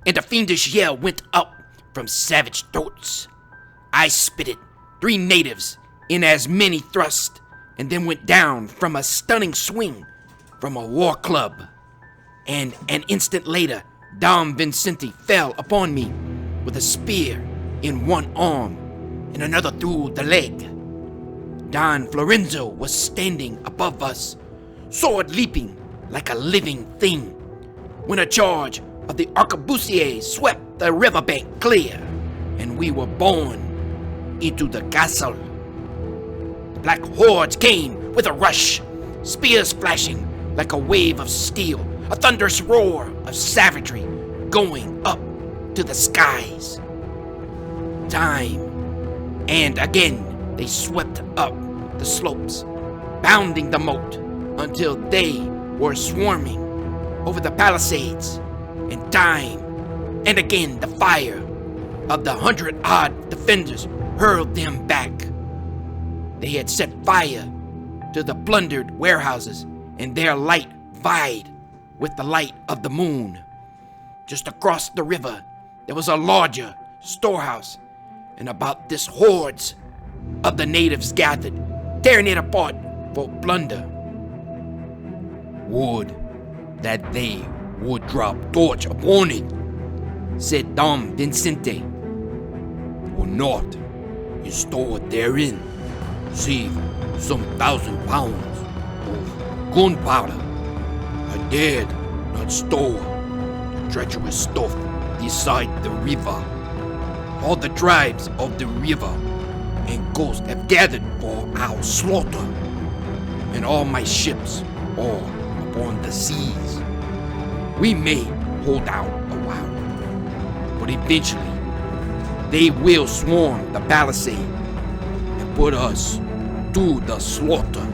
and a fiendish yell went up from savage throats. I spitted 3 natives in as many thrusts, and then went down from a stunning swing from a war club. And an instant later, Dom Vincente fell upon me with a spear in one arm and another through the leg. Don Florenzo was standing above us, sword leaping like a living thing, when a charge of the arquebusiers swept the riverbank clear, and we were borne into the castle. Black hordes came with a rush, spears flashing like a wave of steel, a thunderous roar of savagery going up to the skies. Time and again they swept up the slopes, bounding the moat until they were swarming over the palisades, and time and again the fire of the 100-odd defenders hurled them back. They had set fire to the plundered warehouses, and their light vied with the light of the moon. Just across the river, there was a larger storehouse, and about this hordes of the natives gathered, tearing it apart for plunder. Would that they would drop torch upon it, said Dom Vincente. Or not is stored therein, save some 1,000 pounds of gunpowder. I dared not store the treacherous stuff beside the river. All the tribes of the river and coast have gathered for our slaughter, and all my ships are upon the seas. We may hold out a while, but eventually they will swarm the palisade and put us to the slaughter.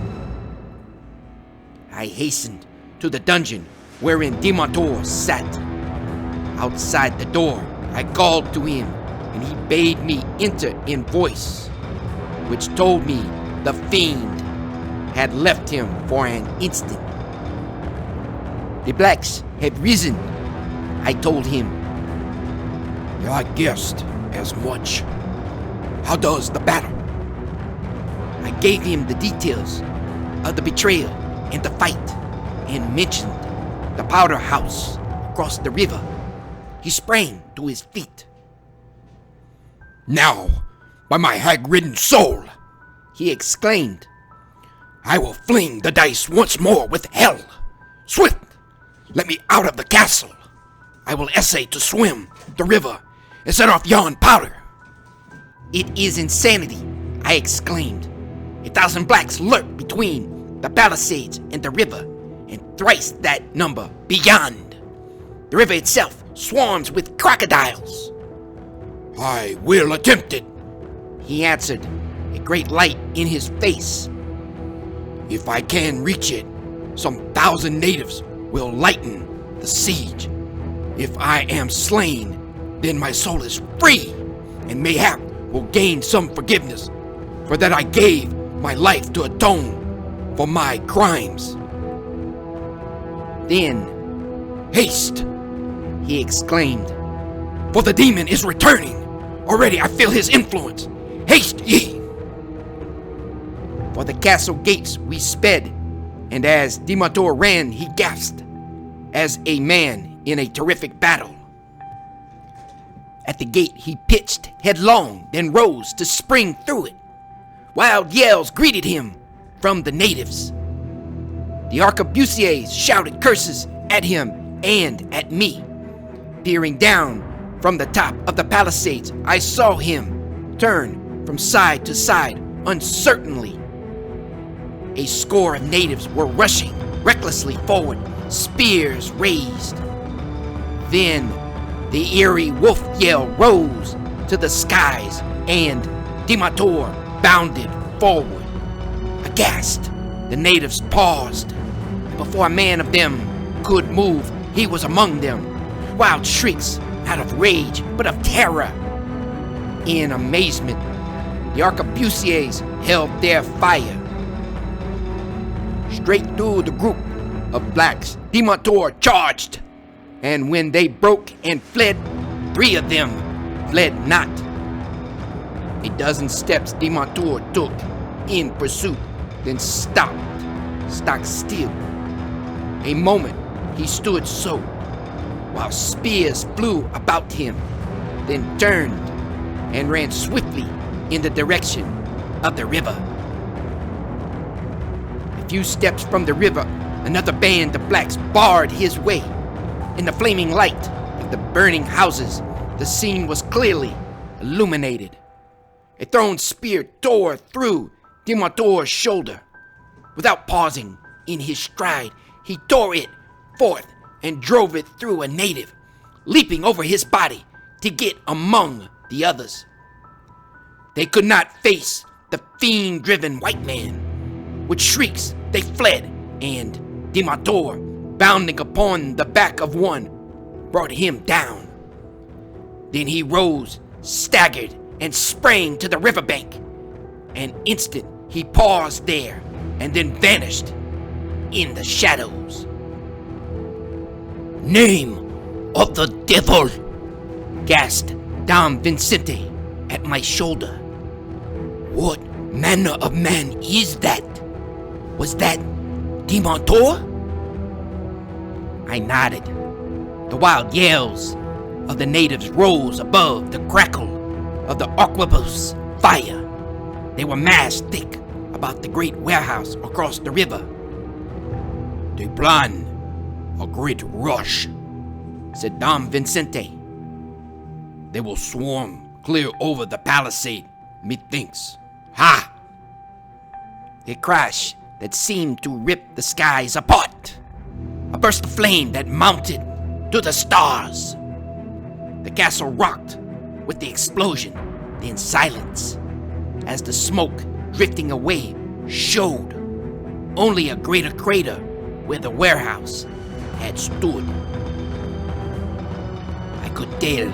I hastened to the dungeon wherein demontour sat. Outside the door, I called to him, and he bade me enter in voice, which told me the fiend had left him for an instant. The blacks had risen, I told him. I guessed as much. How does the battle? I gave him the details of the betrayal and the fight, and mentioned the powder house across the river. He sprang to his feet. Now, by my hag-ridden soul, he exclaimed, I will fling the dice once more with hell. Swift, let me out of the castle. I will essay to swim the river and set off yon powder. It is insanity, I exclaimed. 1,000 blacks lurk between the palisades and the river, and thrice that number beyond. The river itself swarms with crocodiles. I will attempt it, he answered, a great light in his face. If I can reach it, some 1,000 natives will lighten the siege. If I am slain, then my soul is free, and mayhap will gain some forgiveness, for that I gave my life to atone for my crimes. Then, haste, he exclaimed, for the demon is returning. Already I feel his influence. Haste ye! For the castle gates we sped, and as demontour ran, he gasped, as a man in a terrific battle. At the gate he pitched headlong, then rose to spring through it. Wild yells greeted him from the natives. The arquebusiers shouted curses at him and at me. Peering down from the top of the palisades, I saw him turn from side to side uncertainly. A score of natives were rushing recklessly forward, spears raised. Then the eerie wolf yell rose to the skies, and demontour bounded forward. Aghast, the natives paused. Before a man of them could move, he was among them. Wild shrieks, not of rage, but of terror. In amazement, the arquebusiers held their fire. Straight through the group of blacks, demontour charged. And when they broke and fled, 3 of them fled not. A dozen steps demontour took in pursuit, then stopped, stock still. A moment he stood so, while spears flew about him, then turned and ran swiftly in the direction of the river. A few steps from the river, another band of blacks barred his way. In the flaming light of the burning houses, the scene was clearly illuminated. A thrown spear tore through demontour's shoulder. Without pausing in his stride, he tore it forth and drove it through a native, leaping over his body to get among the others. They could not face the fiend-driven white man. With shrieks, they fled, and demontour, bounding upon the back of one, brought him down. Then he rose, staggered, and sprang to the riverbank. An instant he paused there, and then vanished in the shadows. "Name of the devil!" gasped Dom Vincente at my shoulder. "What manner of man is that? Was that demontour?" I nodded. The wild yells of the natives rose above the crackle of the arquebus fire. They were massed thick about the great warehouse across the river. "They plan a great rush," said Dom Vincente. "They will swarm clear over the palisade, methinks. Ha!" A crash that seemed to rip the skies apart. A burst of flame that mounted to the stars. The castle rocked with the explosion, then silence, as the smoke drifting away showed only a greater crater where the warehouse had stood. I could tell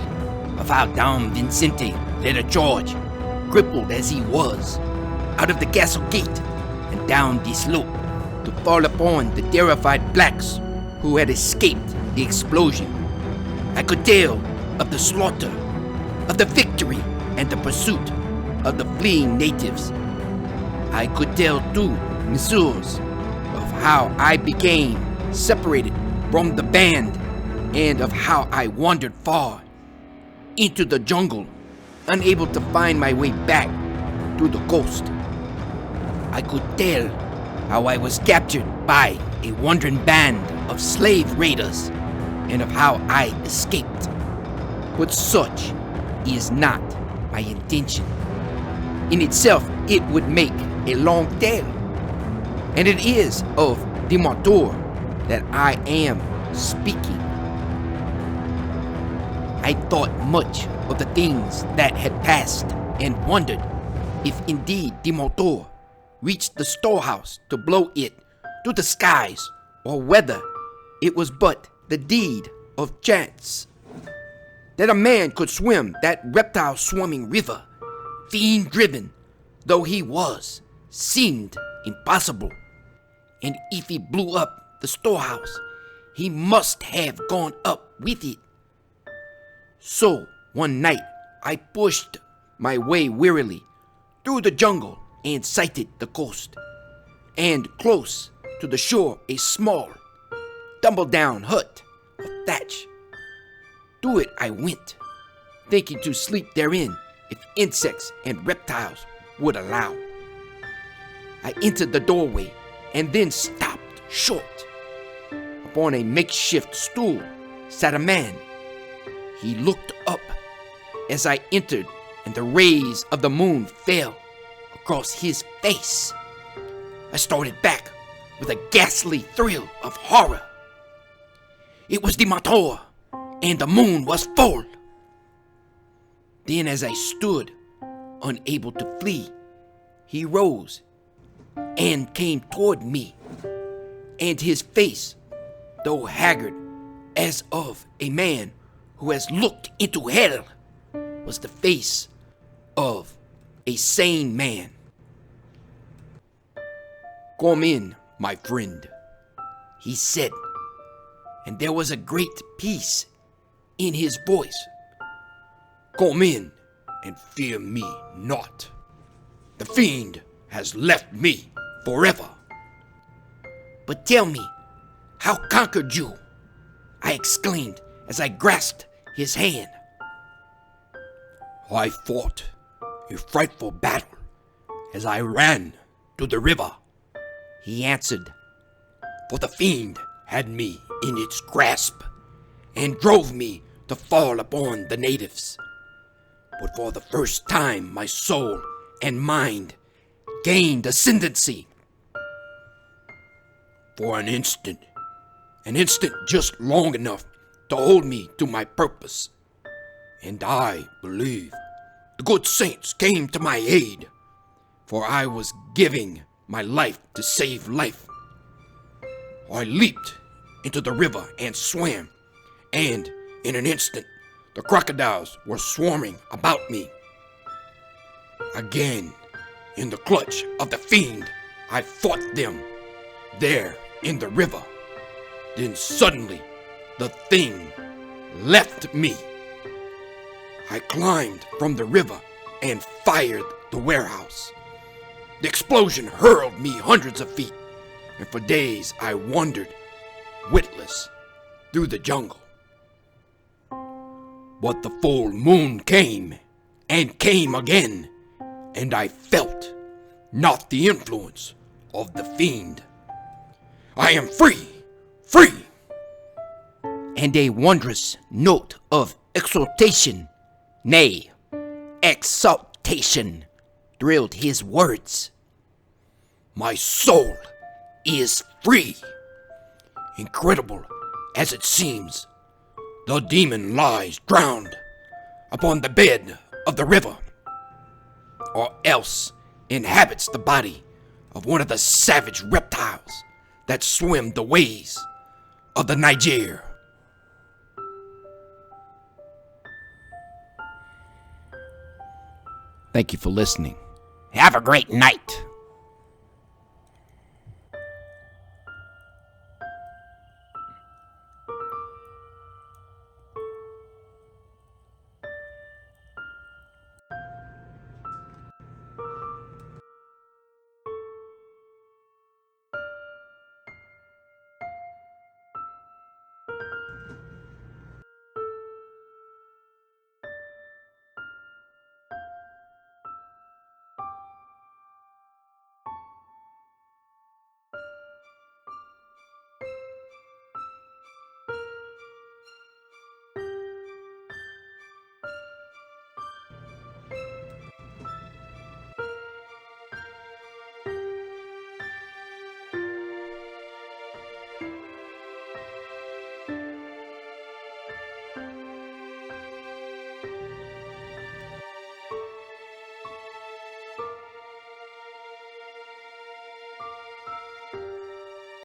of how Dom Vincente led a charge, crippled as he was, out of the castle gate and down the slope to fall upon the terrified blacks who had escaped the explosion. I could tell of the slaughter, of the victory and the pursuit of the fleeing natives. I could tell too, Messieurs, of how I became separated from the band and of how I wandered far into the jungle, unable to find my way back to the coast. I could tell how I was captured by a wandering band of slave raiders and of how I escaped. But such is not my intention. In itself, it would make a long tale. And it is of demontour that I am speaking. I thought much of the things that had passed and wondered if indeed demontour reached the storehouse to blow it to the skies, or whether it was but the deed of chance. That a man could swim that reptile-swarming river, fiend-driven though he was, seemed impossible. And if he blew up the storehouse, he must have gone up with it. So one night I pushed my way wearily through the jungle and sighted the coast, and close to the shore a small, tumble-down hut of thatch. To it I went, thinking to sleep therein if insects and reptiles would allow. I entered the doorway and then stopped short. Upon a makeshift stool sat a man. He looked up as I entered, and the rays of the moon fell across his face. I started back, with a ghastly thrill of horror. It was demontour, and the moon was full. Then as I stood, unable to flee, he rose and came toward me, and his face, though haggard as of a man who has looked into hell, was the face of a sane man. "Come in, my friend," he said, and there was a great peace in his voice. "Come in and fear me not. The fiend has left me forever." "But tell me, how conquered you?" I exclaimed as I grasped his hand. "I fought a frightful battle as I ran to the river," he answered, "for the fiend had me in its grasp and drove me to fall upon the natives. But for the first time my soul and mind gained ascendancy. For an instant just long enough to hold me to my purpose, and I believe the good saints came to my aid, for I was giving my life to save life. I leaped into the river and swam, and in an instant the crocodiles were swarming about me. Again, in the clutch of the fiend, I fought them there in the river. Then suddenly the thing left me. I climbed from the river and fired the warehouse. The explosion hurled me hundreds of feet, and for days I wandered witless through the jungle. But the full moon came and came again, and I felt not the influence of the fiend. I am free, free!" And a wondrous note of exultation, nay, exaltation, thrilled his words. "My soul is free. Incredible as it seems, the demon lies drowned upon the bed of the river, or else inhabits the body of one of the savage reptiles that swim the ways of the Niger." Thank you for listening. Have a great night.